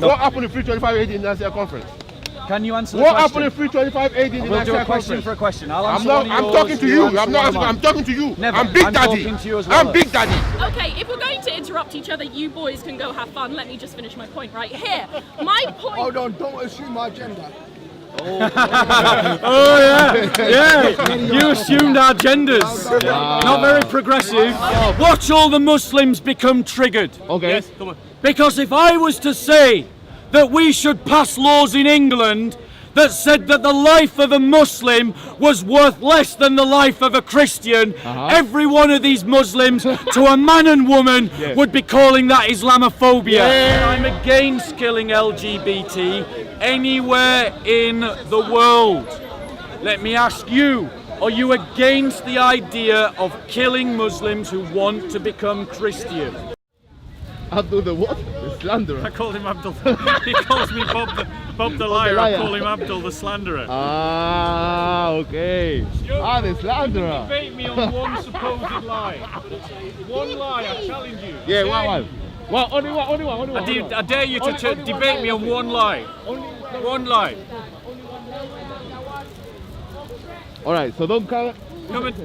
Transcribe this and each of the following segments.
What happened in 325 AD in the Nicaea conference? Can you answer the What question? happened in 325 AD in the We'll Nicaea do a conference? question for a question. I'll I'm answer not. one of I'm yours, talking to you. answer I'm not one asking. of I'm talking to you. Never. I'm Big I'm Daddy. talking to you as well. I'm Big Daddy. Okay, if we're going to interrupt each other, you boys can go have fun. Let me just finish my point right here. My point. Hold on, don't assume my gender. Oh yeah, you assumed our genders. Not very progressive. Watch all the Muslims become triggered. Okay. Yes, come on. Because if I was to say that we should pass laws in England that said that the life of a Muslim was worth less than the life of a Christian, every one of these Muslims, to a man and woman, would be calling that Islamophobia. I'm against killing LGBT anywhere in the world. Let me ask you, are you against the idea of killing Muslims who want to become Christian? Abdul the what? The slanderer. I called him Abdul. He calls me Bob the liar. I call him Abdul the slanderer. Ah, okay. The slanderer. Debate me on one supposed lie. One lie, I challenge you. Yeah, one. Well, only one. I dare you to debate me on one lie. One lie. All right, so don't come. Come and,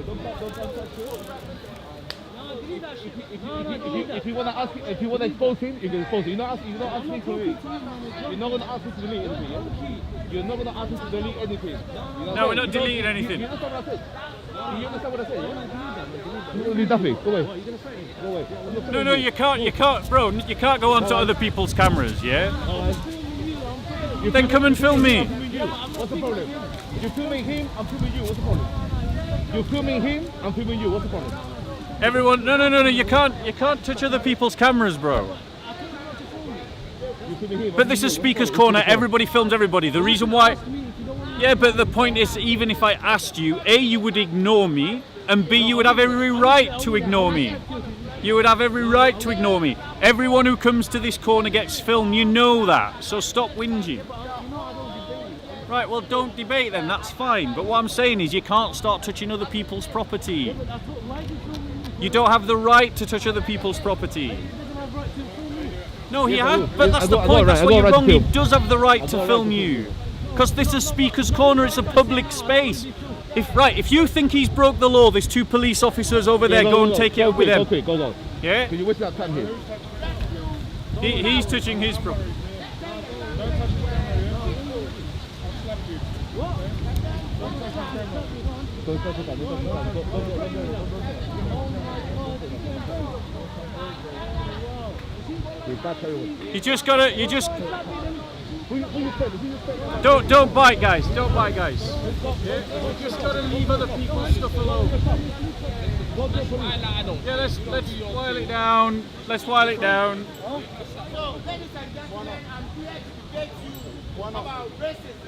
If you wanna ask, if you wanna expose him, you can expose him. You're not asking to delete. You're not gonna ask him to delete anything. Yeah? You're not gonna ask him to delete anything. no, we're not deleting anything. You understand what I said? You understand what I said? Yeah? You don't need nothing. Go away. Go away. No, you can't, bro. You can't go onto other people's cameras, yeah? Then come and film me. What's the problem? You're filming him, I'm filming you. What's the problem? You're filming him, I'm filming you. What's the problem? Everyone, no. You can't touch other people's cameras, bro. But this is Speaker's Corner. Everybody films everybody. The reason why, yeah, but the point is, even if I asked you, A, you would ignore me, and B, you would have every right to ignore me. You would have every right to ignore me. Everyone who comes to this corner gets filmed. You know that. So stop whinging. Right, well, don't debate then. That's fine. But what I'm saying is, you can't start touching other people's property. You don't have the right to touch other people's property. No, he has, but that's the point. That's what you're wrong. He does have the right to film you. Because this is Speaker's Corner, it's a public space. If you think he's broke the law, there's two police officers over there, go and take it up with them. Okay, go on. Yeah? Can you waste that time here? He's touching his property. Don't bite, guys. Don't bite, guys. Yeah? You just gotta leave other people's stuff alone. Yeah, let's while it down. Let's while it down.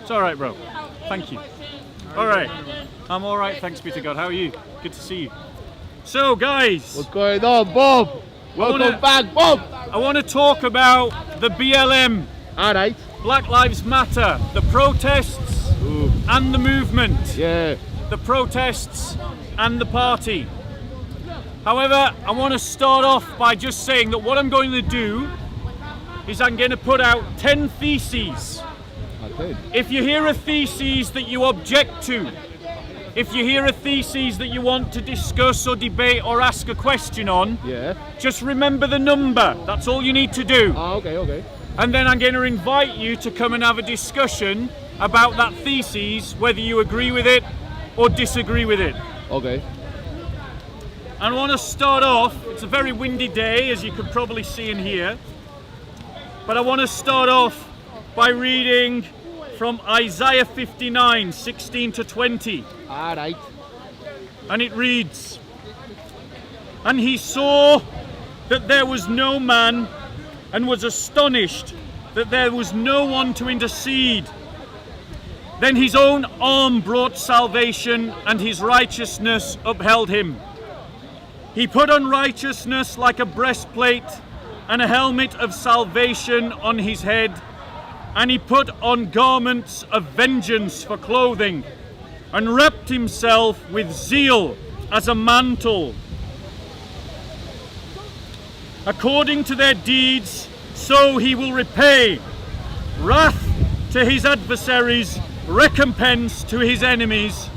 It's all right, bro. Thank you. All right. I'm all right. Thanks be to God. How are you? Good to see you. So, guys. What's going on, Bob? Welcome back, Bob. I want to talk about the BLM. All right. Black Lives Matter. The protests and the movement. Yeah. The protests and the party. However, I want to start off by just saying that what I'm going to do is I'm going to put out 10 theses. Okay. If you hear a thesis that you object to, if you hear a thesis that you want to discuss or debate or ask a question on, just remember the number. That's all you need to do. Okay. And then I'm going to invite you to come and have a discussion about that thesis, whether you agree with it or disagree with it. Okay. I want to start off, it's a very windy day, as you could probably see and hear, but I want to start off by reading from Isaiah 59, 16 to 20. All right. And it reads, "And he saw that there was no man, and was astonished that there was no one to intercede. Then his own arm brought salvation, and his righteousness upheld him. He put on righteousness like a breastplate, and a helmet of salvation on his head, and he put on garments of vengeance for clothing, and wrapped himself with zeal as a mantle. According to their deeds, so he will repay, Wrath to his adversaries, recompense to his enemies.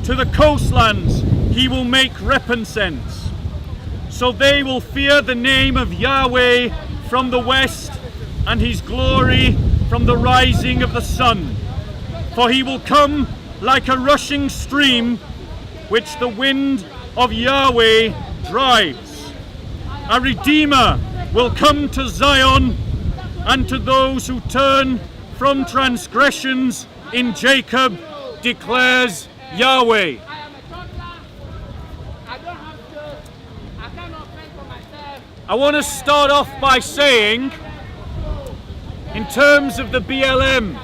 To the coastlands he will make recompense. So they will fear the name of Yahweh from the west, and his glory from the rising of the sun. For he will come like a rushing stream, which the wind of Yahweh drives. A Redeemer will come to Zion, and to those who turn from transgressions in Jacob, declares Yahweh. I want to start off by saying, in terms of the BLM,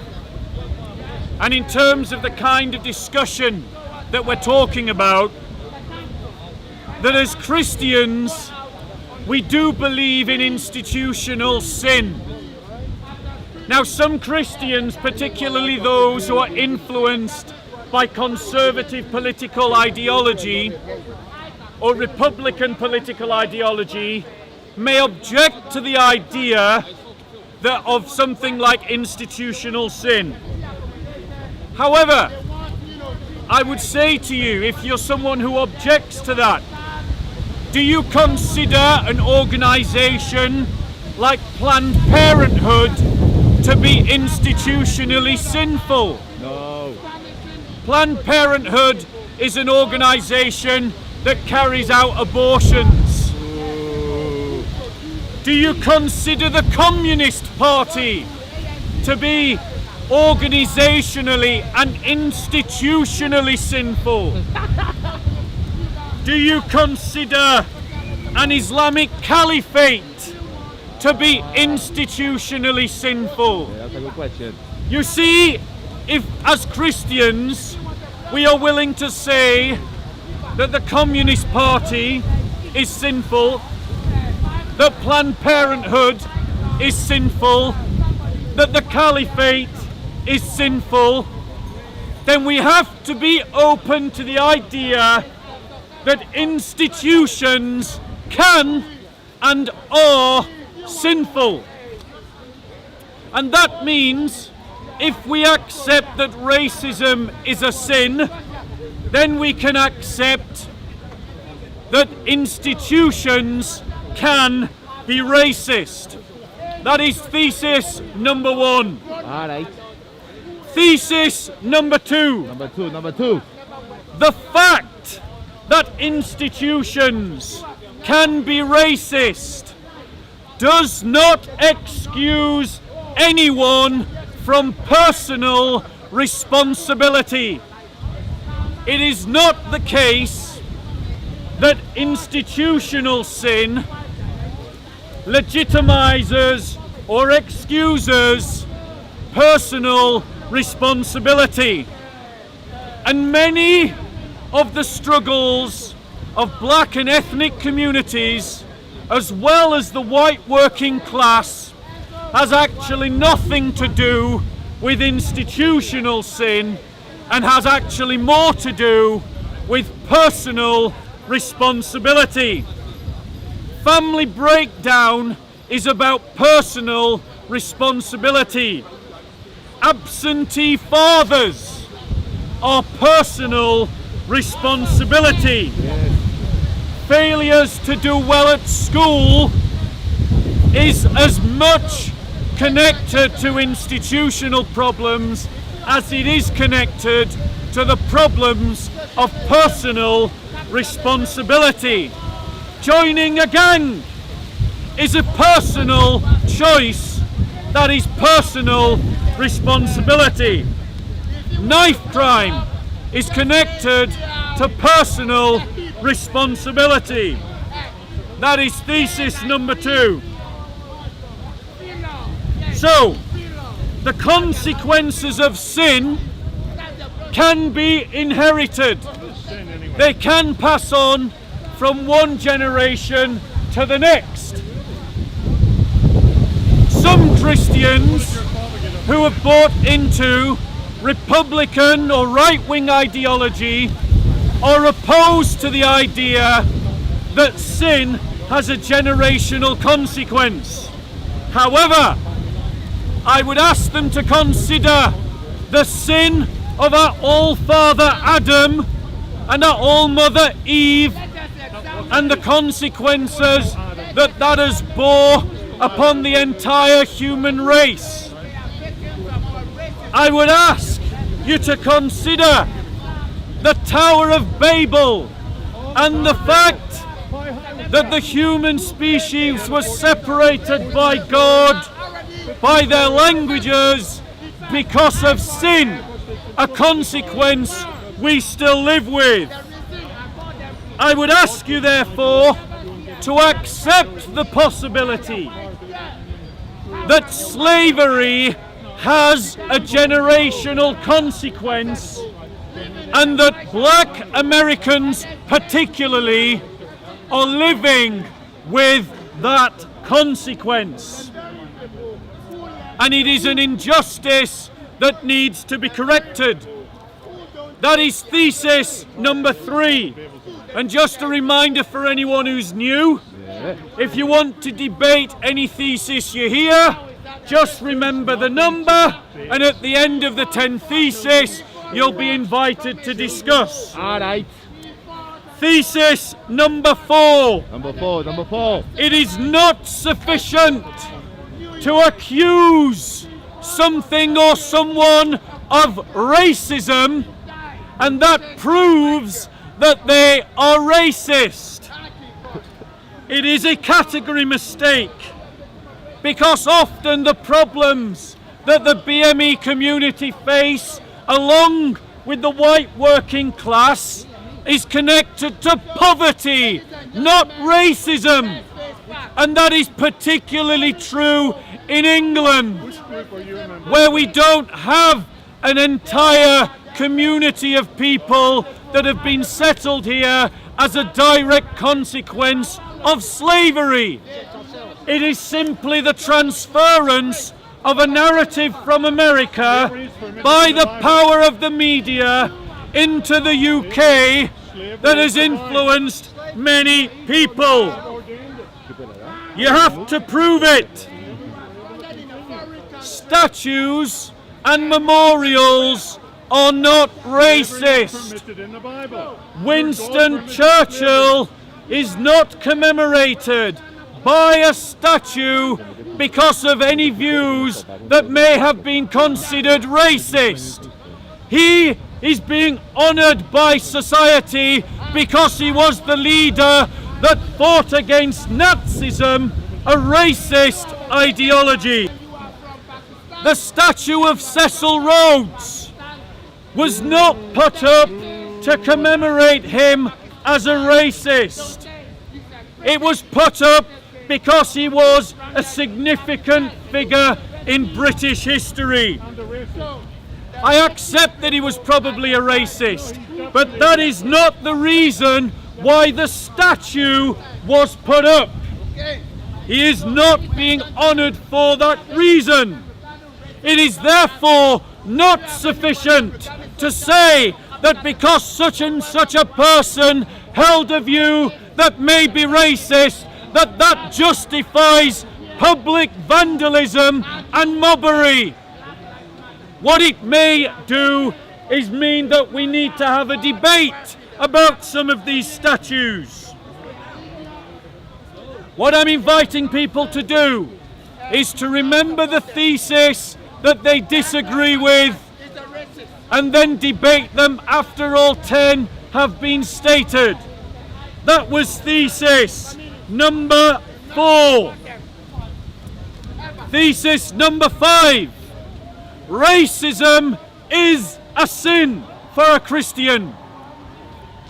and in terms of the kind of discussion that we're talking about, that as Christians, we do believe in institutional sin. Now, some Christians, particularly those who are influenced by conservative political ideology or Republican political ideology, may object to the idea of something like institutional sin. However, I would say to you, if you're someone who objects to that, do you consider an organisation like Planned Parenthood to be institutionally sinful? No. Planned Parenthood is an organisation that carries out abortions. Ooh. Do you consider the Communist Party to be organisationally and institutionally sinful? Do you consider an Islamic caliphate to be institutionally sinful? Yeah, that's a good question. You see, if as Christians we are willing to say that the Communist Party is sinful, that Planned Parenthood is sinful, that the caliphate is sinful, then we have to be open to the idea that institutions can and are sinful. And that means if we accept that racism is a sin, then we can accept that institutions can be racist. That is thesis number one. Alright. Thesis number two. Number two. The fact that institutions can be racist does not excuse anyone from personal responsibility. It is not the case that institutional sin legitimizes or excuses personal responsibility. And many of the struggles of black and ethnic communities, as well as the white working class, has actually nothing to do with institutional sin and has actually more to do with personal responsibility. Family breakdown is about personal responsibility. Absentee fathers are personal responsibility. Failures to do well at school is as much connected to institutional problems as it is connected to the problems of personal responsibility. Joining a gang is a personal choice that is personal responsibility. Knife crime is connected to personal responsibility. That is thesis number two. So, the consequences of sin can be inherited. They can pass on from one generation to the next. Some Christians who have bought into Republican or right-wing ideology are opposed to the idea that sin has a generational consequence. However, I would ask them to consider the sin of our All-Father Adam and our All-Mother Eve and the consequences that that has bore upon the entire human race. I would ask you to consider the Tower of Babel and the fact that the human species was separated by God by their languages because of sin, a consequence we still live with. I would ask you, therefore, to accept the possibility that slavery has a generational consequence and that black Americans particularly are living with that consequence. And it is an injustice that needs to be corrected. That is thesis number 3. And just a reminder for anyone who's new, if you want to debate any thesis you hear, just remember the number, and at the end of the 10th thesis, you'll be invited to discuss. All right. Thesis number 4. Number 4. It is not sufficient to accuse something or someone of racism, and that proves that they are racist. It is a category mistake, because often the problems that the BME community face, along with the white working class, is connected to poverty, not racism. And that is particularly true in England, where we don't have an entire community of people that have been settled here as a direct consequence of slavery. It is simply the transference of a narrative from America by the power of the media into the UK that has influenced many people. You have to prove it. Statues and memorials are not racist. Winston Churchill is not commemorated by a statue because of any views that may have been considered racist. He is being honoured by society because he was the leader that fought against Nazism, a racist ideology. The statue of Cecil Rhodes was not put up to commemorate him as a racist. It was put up because he was a significant figure in British history. I accept that he was probably a racist, but that is not the reason why the statue was put up. He is not being honoured for that reason. It is therefore not sufficient to say that because such and such a person held a view that may be racist, that justifies public vandalism and mobbery. What it may do is mean that we need to have a debate about some of these statues. What I'm inviting people to do is to remember the thesis that they disagree with and then debate them after all 10 have been stated. That was thesis number 4. Thesis number 5. Racism is a sin for a Christian.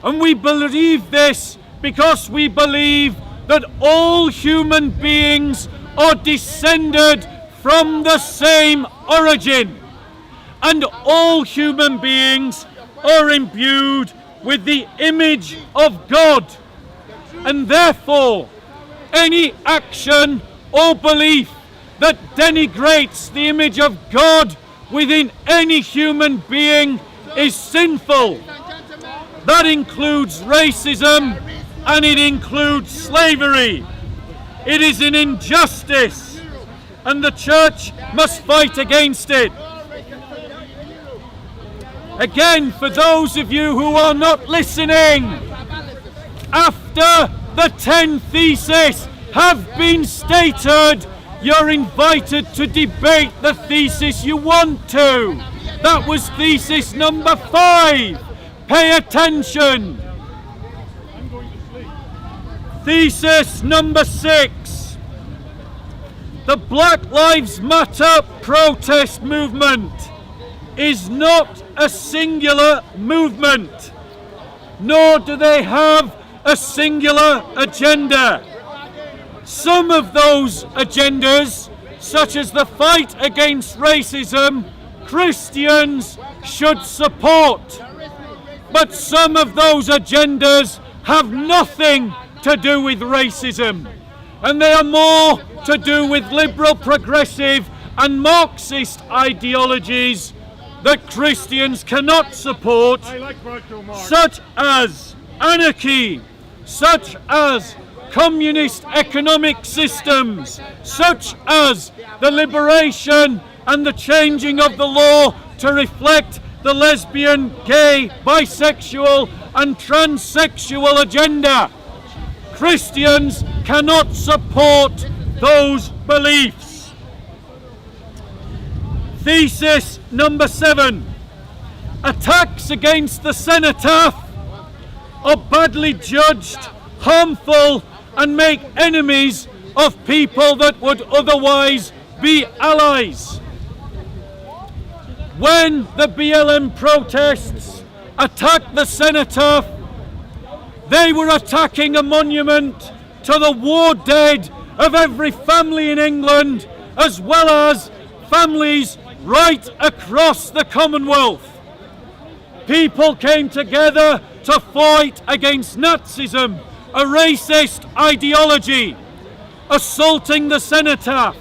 And we believe this because we believe that all human beings are descended from the same origin. And all human beings are imbued with the image of God. And therefore, any action or belief that denigrates the image of God within any human being is sinful. That includes racism and it includes slavery. It is an injustice, and the church must fight against it. Again, for those of you who are not listening, after the 10 theses have been stated, you're invited to debate the thesis you want to. That was thesis number 5. Pay attention. Thesis number 6. The Black Lives Matter protest movement is not a singular movement, nor do they have a singular agenda. Some of those agendas, such as the fight against racism, Christians should support. But some of those agendas have nothing to do with racism, and they are more to do with liberal, progressive and Marxist ideologies that Christians cannot support, such as anarchy, such as communist economic systems, such as the liberation and the changing of the law to reflect the lesbian, gay, bisexual and transsexual agenda. Christians cannot support those beliefs. Thesis number 7. Attacks against the cenotaph are badly judged, harmful and make enemies of people that would otherwise be allies. When the BLM protests attacked the cenotaph, they were attacking a monument to the war dead of every family in England, as well as families right across the Commonwealth. People came together to fight against Nazism, a racist ideology, assaulting the cenotaph,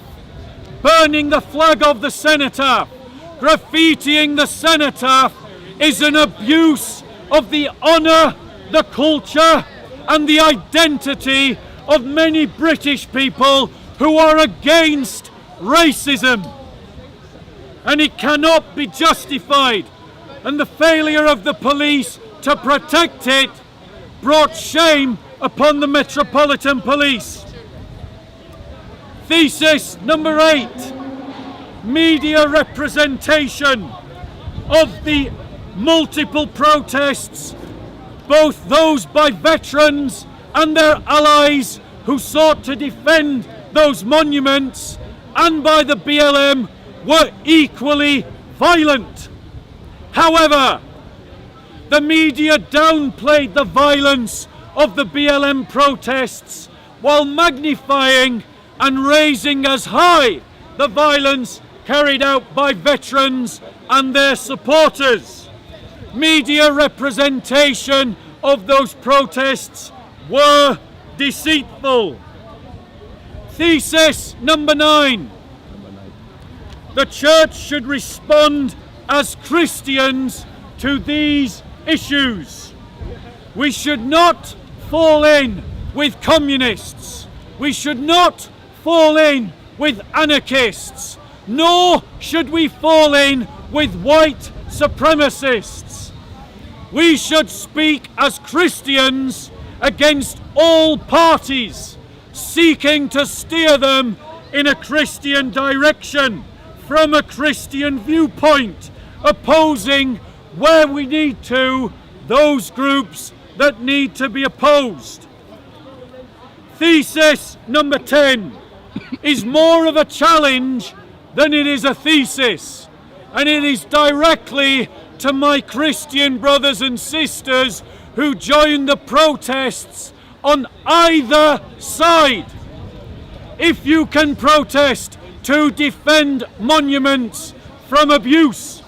burning the flag of the cenotaph, graffitiing the cenotaph is an abuse of the honour, the culture and the identity of many British people who are against racism. And it cannot be justified, and the failure of the police to protect it brought shame upon the Metropolitan Police. Thesis number 8. Media representation of the multiple protests, both those by veterans and their allies who sought to defend those monuments, and by the BLM, were equally violent. However, the media downplayed the violence of the BLM protests while magnifying and raising as high the violence carried out by veterans and their supporters. Media representation of those protests were deceitful. Thesis number 9. The church should respond as Christians to these issues. We should not fall in with communists. We should not fall in with anarchists, nor should we fall in with white supremacists. We should speak as Christians against all parties seeking to steer them in a Christian direction, from a Christian viewpoint, opposing where we need to those groups that need to be opposed. Thesis number 10 is more of a challenge than it is a thesis, and it is directly to my Christian brothers and sisters who joined the protests on either side. If you can protest to defend monuments from abuse,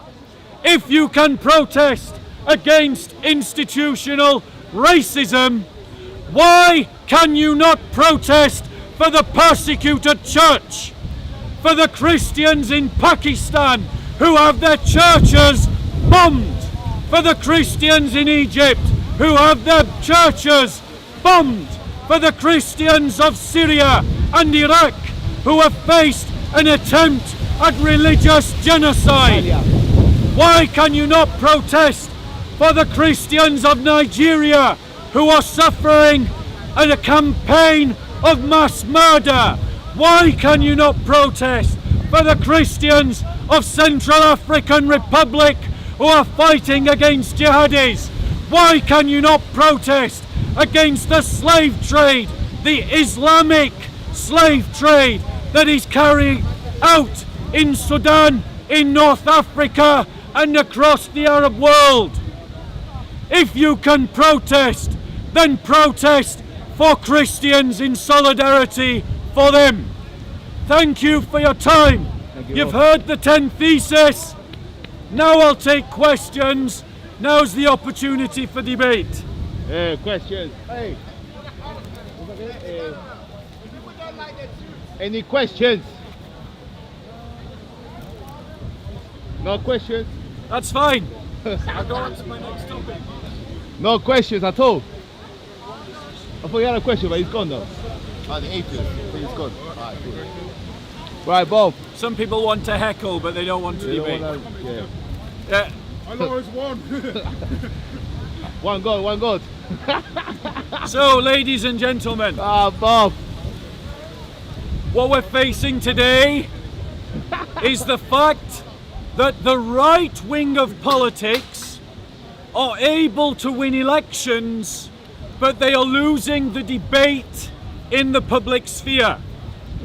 if you can protest against institutional racism, why can you not protest for the persecuted church, for the Christians in Pakistan who have their churches bombed, for the Christians in Egypt who have their churches bombed, for the Christians of Syria and Iraq who have faced an attempt at religious genocide? Why can you not protest for the Christians of Nigeria who are suffering in a campaign of mass murder? Why can you not protest for the Christians of Central African Republic who are fighting against jihadis? Why can you not protest against the slave trade, the Islamic slave trade that is carried out in Sudan, in North Africa and across the Arab world? If you can protest, then protest for Christians in solidarity for them. Thank you for your time. You've heard the 10 theses. Now I'll take questions. Now's the opportunity for debate. Questions. Hey. Any questions? No questions? That's fine. I'll go on to my next topic. No questions at all? I thought you had a question, but he's gone now. Ah, the atheist. He's gone. Alright, cool. Right, Bob. Some people want to heckle, but they don't want to debate. Yeah. I know it's one. One God, one God. So, ladies and gentlemen, Bob. what we're facing today is the fact that the right wing of politics are able to win elections, but they are losing the debate in the public sphere.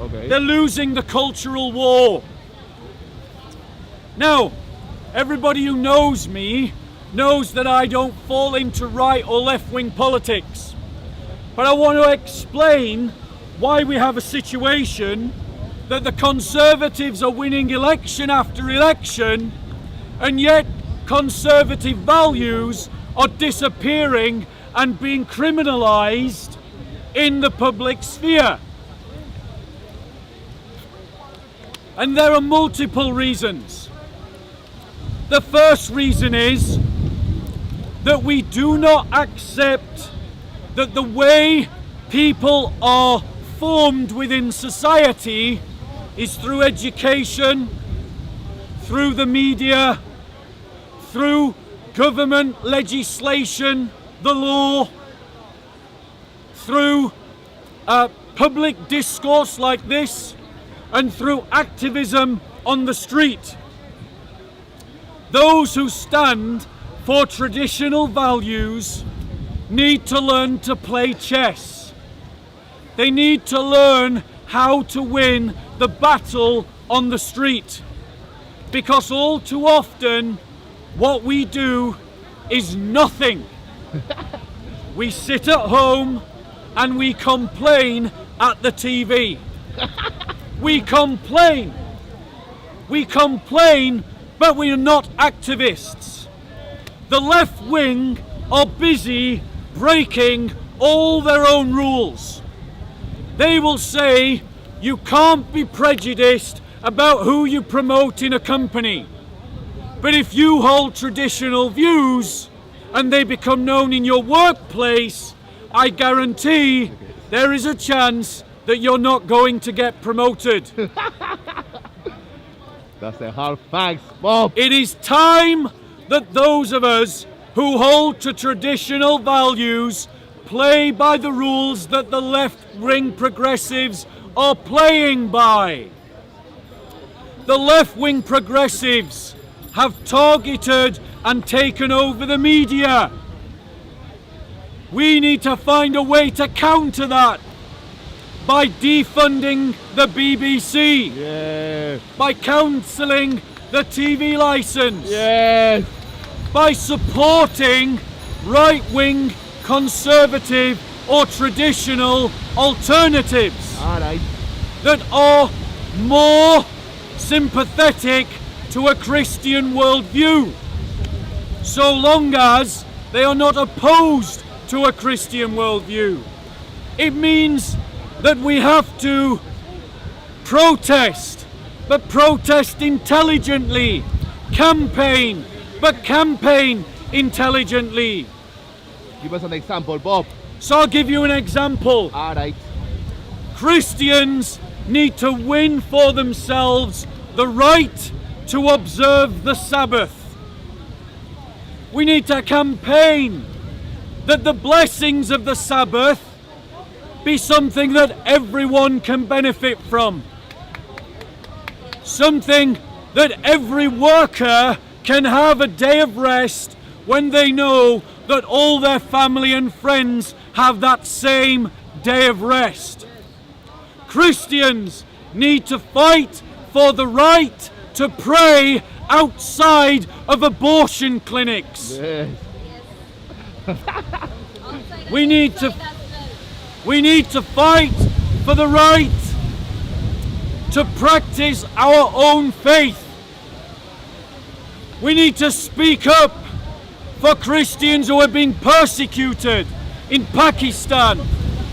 Okay. They're losing the cultural war. Now, everybody who knows me knows that I don't fall into right or left wing politics. But I want to explain why we have a situation that the Conservatives are winning election after election, and yet conservative values are disappearing and being criminalised in the public sphere. And there are multiple reasons. The first reason is that we do not accept that the way people are formed within society is through education, through the media, through government legislation, the law, through public discourse like this, and through activism on the street. Those who stand for traditional values need to learn to play chess. They need to learn how to win the battle on the street. Because all too often, what we do is nothing. We sit at home and we complain at the TV. We complain. We complain, but we are not activists. The left wing are busy breaking all their own rules. They will say you can't be prejudiced about who you promote in a company. But if you hold traditional views and they become known in your workplace, I guarantee there is a chance that you're not going to get promoted. That's the hard facts, Bob. It is time that those of us who hold to traditional values play by the rules that the left-wing progressives are playing by. The left-wing progressives have targeted and taken over the media. We need to find a way to counter that by defunding the BBC, Yeah. by cancelling the TV licence, Yes. by supporting right-wing, conservative or traditional alternatives Alright. that are more sympathetic to a Christian worldview, so long as they are not opposed to a Christian worldview. It means that we have to protest, but protest intelligently, campaign, but campaign intelligently. Give us an example, Bob. So I'll give you an example. Alright. Christians need to win for themselves the right to observe the Sabbath. We need to campaign that the blessings of the Sabbath be something that everyone can benefit from. Something that every worker can have a day of rest when they know that all their family and friends have that same day of rest. Christians need to fight for the right to pray outside of abortion clinics. Yes. We need to fight for the right to practice our own faith. We need to speak up for Christians who are being persecuted in Pakistan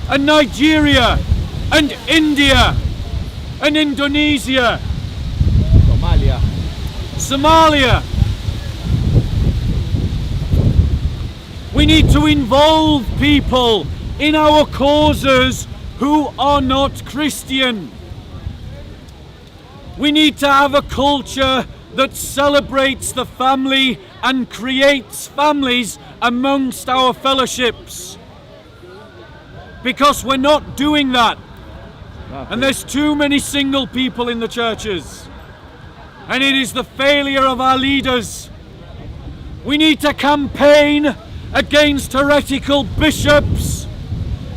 and Nigeria and India and Indonesia, Somalia. We need to involve people in our causes who are not Christian. We need to have a culture that celebrates the family and creates families amongst our fellowships. Because we're not doing that. And there's too many single people in the churches. And it is the failure of our leaders. We need to campaign against heretical bishops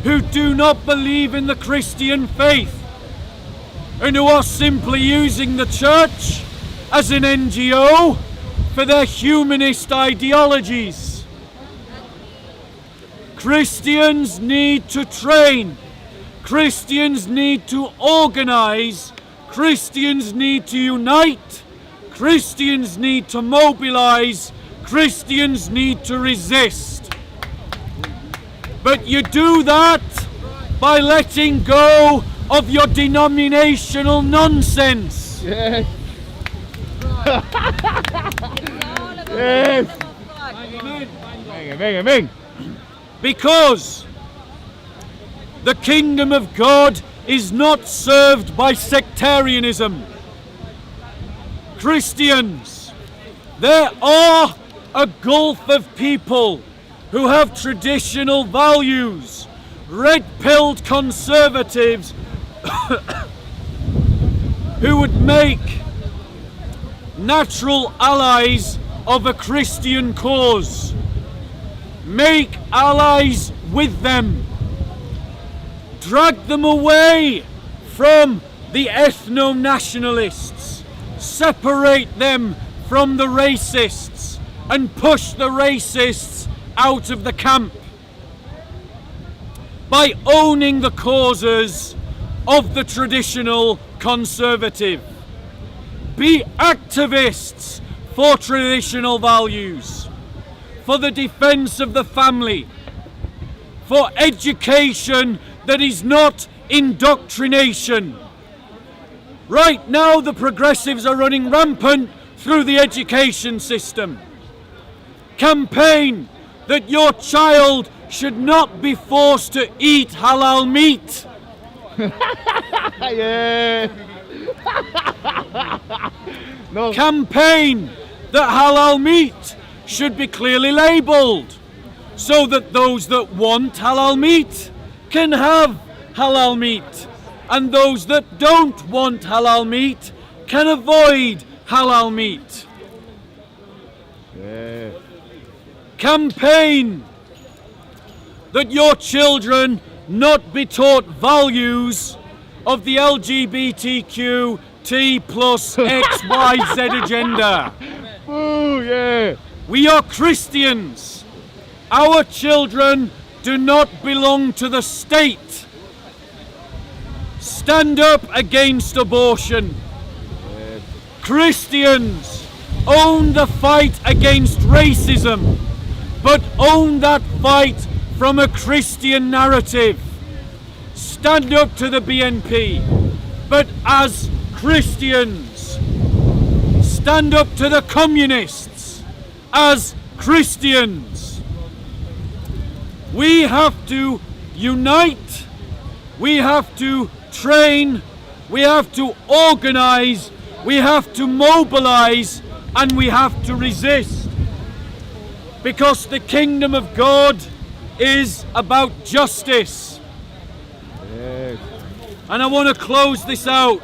who do not believe in the Christian faith and who are simply using the church as an NGO for their humanist ideologies. Christians need to train. Christians need to organize. Christians need to unite. Christians need to mobilize. Christians need to resist. But you do that by letting go of your denominational nonsense. Yes. Yes. Amen, amen. Because the kingdom of God is not served by sectarianism. Christians, there are a gulf of people who have traditional values, red-pilled conservatives who would make natural allies of a Christian cause. Make allies with them. Drag them away from the ethno-nationalists. Separate them from the racists and push the racists out of the camp. By owning the causes of the traditional conservative. Be activists for traditional values, for the defense of the family, for education that is not indoctrination. Right now, the progressives are running rampant through the education system. Campaign that your child should not be forced to eat halal meat. Yeah. No. Campaign that halal meat should be clearly labelled so that those that want halal meat can have halal meat and those that don't want halal meat can avoid halal meat. Yeah. Campaign that your children not be taught values of the LGBTQ T plus XYZ agenda. Ooh, yeah. We are Christians. Our children do not belong to the state. Stand up against abortion. Yes. Christians, own the fight against racism, but own that fight from a Christian narrative. Stand up to the BNP, but as Christians. Stand up to the communists as Christians. We have to unite, we have to train, we have to organize, we have to mobilize, and we have to resist. Because the kingdom of God is about justice. Yes. And I want to close this out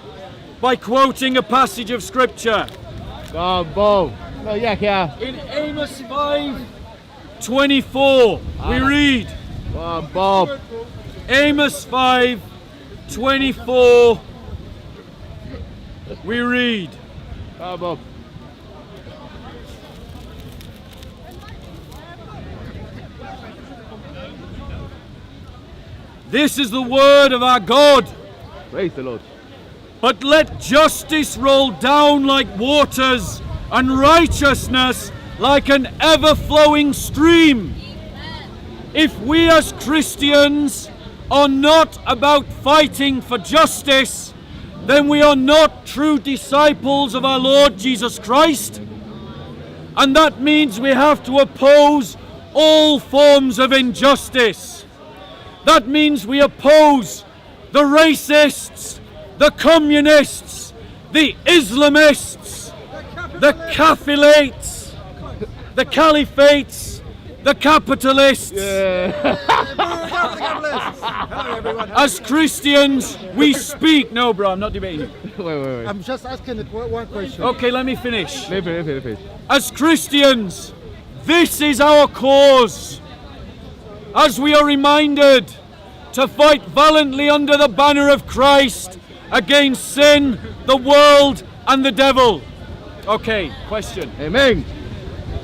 by quoting a passage of scripture. Go on, Bob. No, yeah. In Amos 5:24, we read, Go on, Bob. Amos 5:24, we read, Go on, Bob. this is the word of our God. Praise the Lord. But let justice roll down like waters, and righteousness like an ever-flowing stream. If we as Christians are not about fighting for justice, then we are not true disciples of our Lord Jesus Christ. And that means we have to oppose all forms of injustice. That means we oppose the racists, the communists, the Islamists, the Caliphates, the capitalists. As Christians, we speak. No, bro, I'm not debating. Wait. I'm just asking one question. Okay, let me finish. Finish. As Christians, this is our cause. As we are reminded to fight valiantly under the banner of Christ against sin, the world, and the devil. Okay, question. Amen.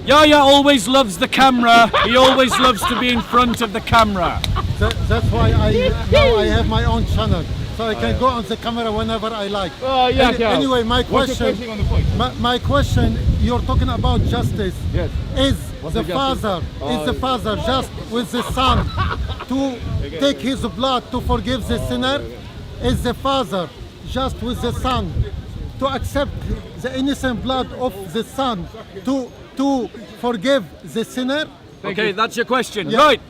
Yaya always loves the camera. He always loves to be in front of the camera. That's why now I have my own channel, so I can go on the camera whenever I like. Oh, yeah. Anyway, my What's your question, on the point? my question, you're talking about justice. Yes. Is What's the the justice? father, Oh, is the father just with the son to take his blood to forgive the sinner? Is the father just with the son to accept the innocent blood of the son to forgive the sinner? Okay, that's your question. Yeah. Right.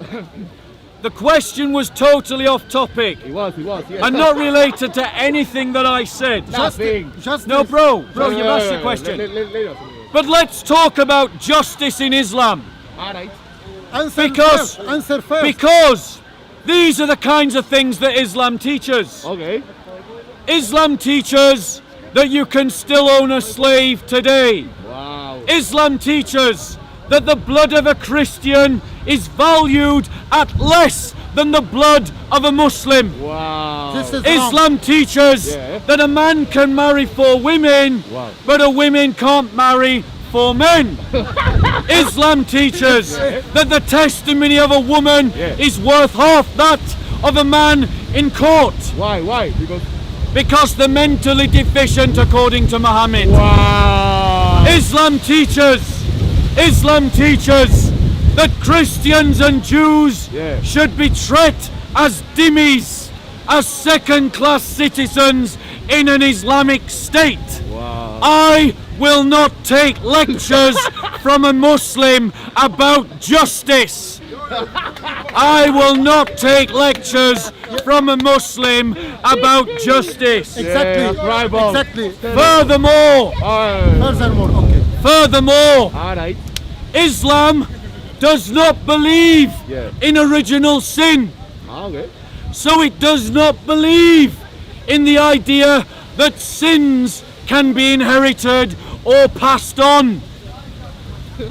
The question was totally off topic He was, yes. and not related to anything that I said. Nothing. Justice. No, bro, you've asked your Wait, question. Later. But let's talk about justice in Islam. Alright. Answer Because- first. Answer first. Because these are the kinds of things that Islam teaches. Okay. Islam teaches that you can still own a slave today. Wow. Islam teaches that the blood of a Christian is valued at less than the blood of a Muslim. Wow. This is wrong. Islam teaches Yeah. that a man can marry 4 women, Wow. but a woman can't marry 4 men. Islam teaches that the testimony of a woman Yeah. is worth half that of a man in court, Why? because they're mentally deficient according to Muhammad. Wow. Islam teaches that Christians and Jews Yeah. should be treated as dhimmis, as second-class citizens in an Islamic state. Wow. I will not take lectures from a Muslim about justice. I will not take lectures from a Muslim about justice. Exactly. Yeah, right, Bob. Exactly. Furthermore, Furthermore, okay. Alright. Islam does not believe Yeah. in original sin. Okay. So it does not believe in the idea that sins can be inherited or passed on.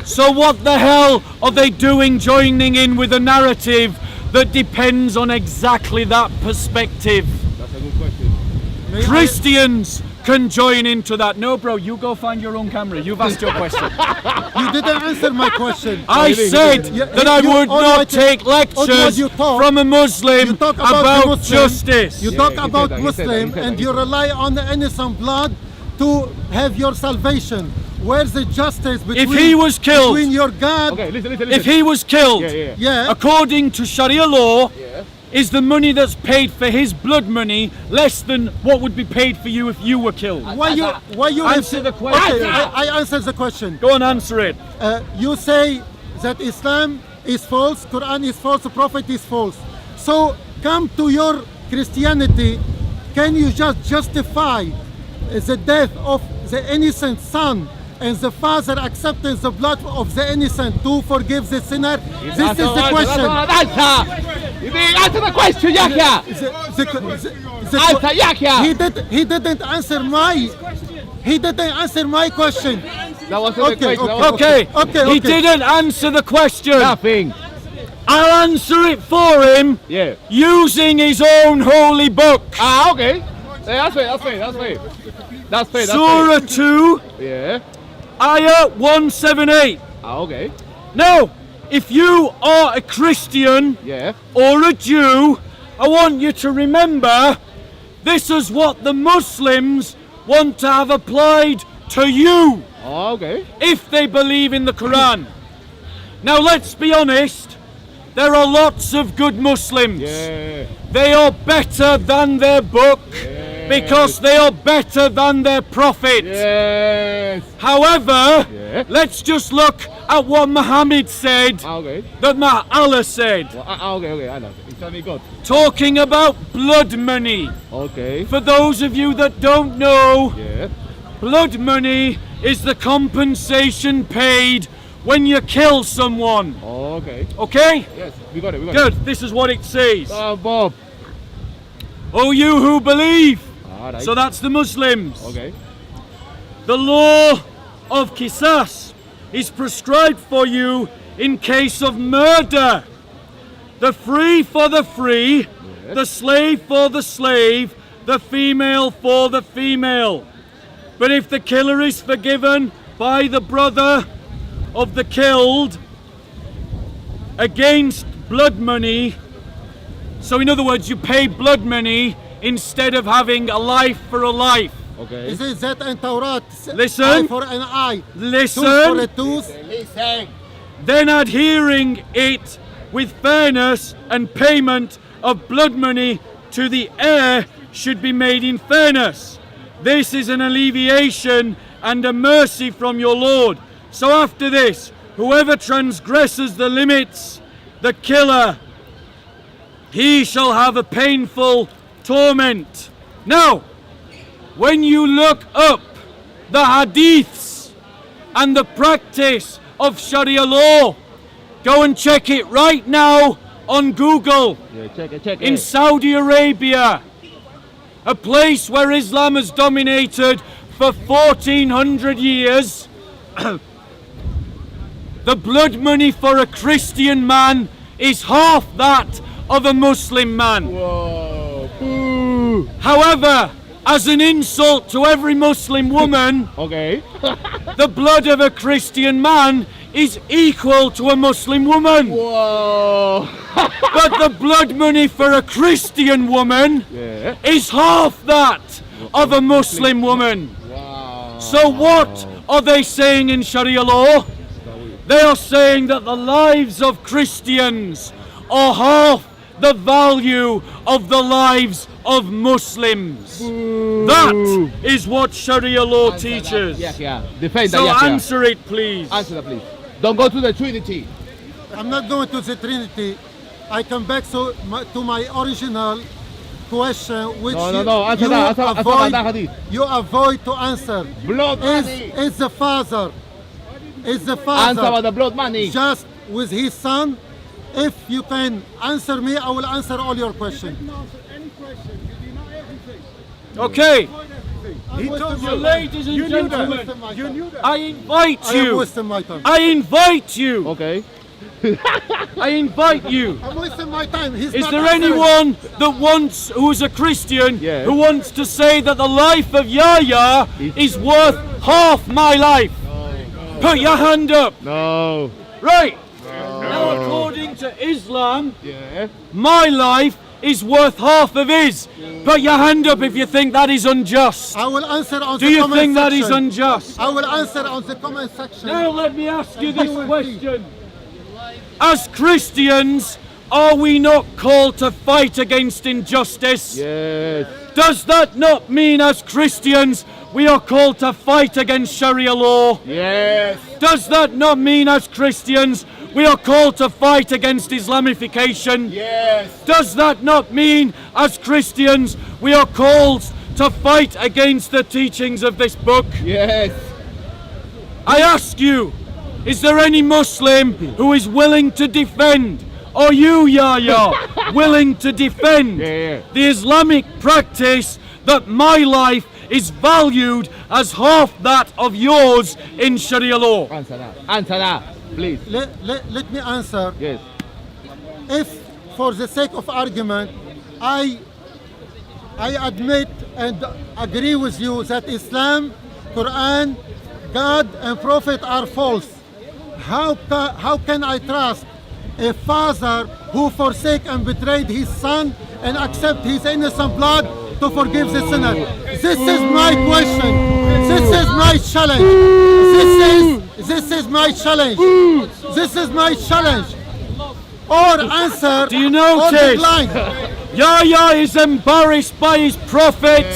So what the hell are they doing joining in with a narrative that depends on exactly that perspective? That's a good question. Christians can join into that. No, bro, you go find your own camera. You've asked your question. You didn't answer my question. I said Yeah, that I you would not already- take lectures you talk- from a Muslim You talk about, the about Muslim, justice. You Yeah, talk he said about that, he said that, Muslim he said and that, you he said rely on the innocent blood to have your salvation. Where's the justice between, he was killed- between your God? Okay, listen. If he was killed, Yeah. according to Sharia law, Yeah. is the money that's paid for his blood money less than what would be paid for you if you were killed? Why you Answer the question. Okay, I answer the question. Go and answer it. You say that Islam is false, Quran is false, Prophet is false. So come to your Christianity, can you just justify the death of the innocent son and the father accepting the blood of the innocent to forgive the sinner? This is the question. Answer the question, Yahya. Answer, Yahya. He didn't answer my question. That wasn't the question. That was Okay. Okay. He didn't answer the question. nothing. I'll answer it for him Yeah. using his own holy book. Ah, okay. Yeah, that's fair. Surah 2, Yeah. Ayah 178. Ah, okay. Now, if you are a Christian Yeah. or a Jew, I want you to remember this is what the Muslims want to have applied to you Oh, okay. if they believe in the Quran. Now, let's be honest, there are lots of good Muslims. Yeah. They are better than their book because they are better than their prophet. Yes. However, Yeah. let's just look at what Muhammad said, Ah, okay. that Allah said, Well, okay. I know. You tell me God. talking about blood money. Okay. For those of you that don't know, Yeah. blood money is the compensation paid when you kill someone. Oh, okay. Okay? Yes. We got it. Good. This is what it says. Bob. O you who believe. All right. So that's the Muslims. Okay. The law of Qisas is prescribed for you in case of murder. The free for the free, the slave for the slave, the female for the female. But if the killer is forgiven by the brother of the killed against blood money, so in other words, you pay blood money instead of having a life for a life. Okay. Is it that in Torah? Listen. Eye for an eye. Listen. Tooth for a tooth. Listen. Then adhering it with fairness and payment of blood money to the heir should be made in fairness. This is an alleviation and a mercy from your Lord. So after this, whoever transgresses the limits, the killer, he shall have a painful torment. Now, when you look up the hadiths and the practice of Sharia law, go and check it right now on Google. Yeah, check In it. Saudi Arabia, a place where Islam has dominated for 1400 years, the blood money for a Christian man is half that of a Muslim man. Whoa. Boo. However, as an insult to every Muslim woman, Okay. the blood of a Christian man is equal to a Muslim woman. Whoa. But the blood money for a Christian woman Yeah. is half that of a Muslim woman. Wow. So what are they saying in Sharia law? They are saying that the lives of Christians are half the value of the lives of Muslims. That is what Sharia law teaches. Yeah. Defend that. So Yeah. answer it, please. Answer that, please. Don't go to the Trinity. I'm not going to the Trinity. I come back to my original question, which No. Answer that. Answer that hadith. you avoid to answer. Blood money. Is the father Answer about the blood money. just with his son? If you can answer me, I will answer all your questions. Okay, He told so ladies and gentlemen, I invite I am you. wasting my time. I invite you. Okay. I invite you. I'm wasting my time. He's Is not there answering. anyone that wants, who is a Christian, Yeah. who wants to say that the life of Yahya is worth half my life? Put your hand up. No. Right. Now, according to Islam, Yeah. my life is worth half of his. Put your hand up if you think that is unjust. I will answer on Do the you comment think that is section. unjust? I will answer on the comment section. Now let me ask you this question. As Christians, are we not called to fight against injustice? Yes. Does that not mean as Christians we are called to fight against Sharia law? Yes. Does that not mean as Christians we are called to fight against Islamification. Yes. Does that not mean, as Christians, we are called to fight against the teachings of this book? Yes. I ask you, is there any Muslim who is willing to defend, or you, Yahya, willing to defend the Islamic practice that my life is valued as half that of yours in Sharia law? Answer that. Answer that, please. Let me answer. Yes. If, for the sake of argument, I admit and agree with you that Islam, Quran, God and Prophet are false, how can I trust a father who forsake and betrayed his son and accept his innocent blood to forgive the sinner? This is my question. This is my challenge. This is my challenge. This is my challenge. Or answer. Do you or notice? decline. Yahya is embarrassed by his prophet.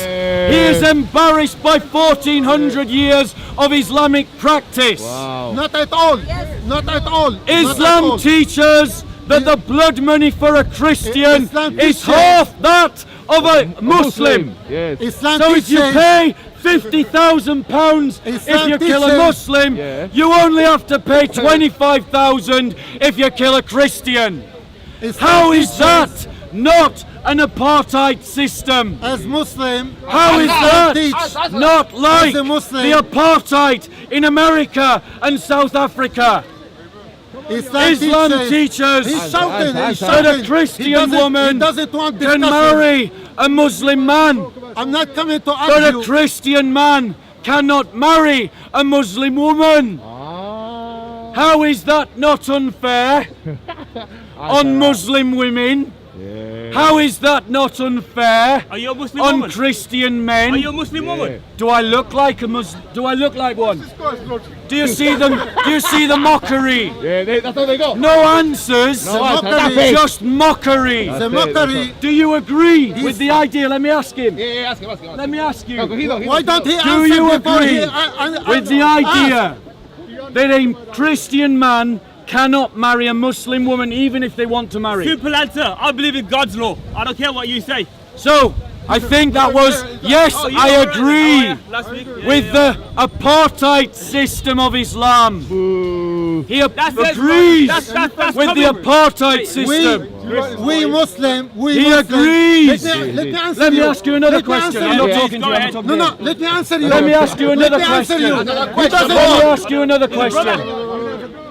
He is embarrassed by 1400 years of Islamic practice. Wow. Not at all. Not at all. Not at Islam all. teaches that the blood money for a Christian Islam is teaches- half that of a Muslim. Yes. Islam So if you teaches- pay £50,000 if Islam you kill a teaches- Muslim, you only have to pay 25,000 if you kill a Christian. Islam How is teaches, that not an apartheid system? As Muslim, How is Islam that teach- not like a Muslim- the apartheid in America and South Africa? Islam teaches He's shouting. He's that shouting. a Christian He doesn't- woman he doesn't want can discussion. marry a Muslim man, I'm not coming to but a argue. Christian man cannot marry a Muslim woman. How is that not unfair on Muslim women? How is that not unfair Are you a Muslim on woman? Christian Are you a men? Muslim woman? Do I look like a Muslim? Do I look like one? Do you see them? Do you see the mockery? That's how they go. No answers, No answer. mockery. That's it. just mockery. The mockery. Do you agree with the idea? Let me ask him. Yeah, ask him. Let me ask you. Why don't he Do answer you before agree he with the idea that a Christian man cannot marry a Muslim woman even if they want to marry? Simple answer. I believe in God's law. I don't care what you say. So, I think that was, yes, Oh, you I were agree right. Oh, yeah. Last week. Yeah, with yeah. the apartheid system of Islam. He That's it, agrees that's with the common. apartheid system. we Muslim, we He Muslim. agrees. Let me answer Let me you. ask you another Let me question. answer I'm you. not talking to you. I'm ahead. talking No, to no, you. let me answer you. Let me ask you another Let me answer question. you. Let He doesn't me want. ask you another question.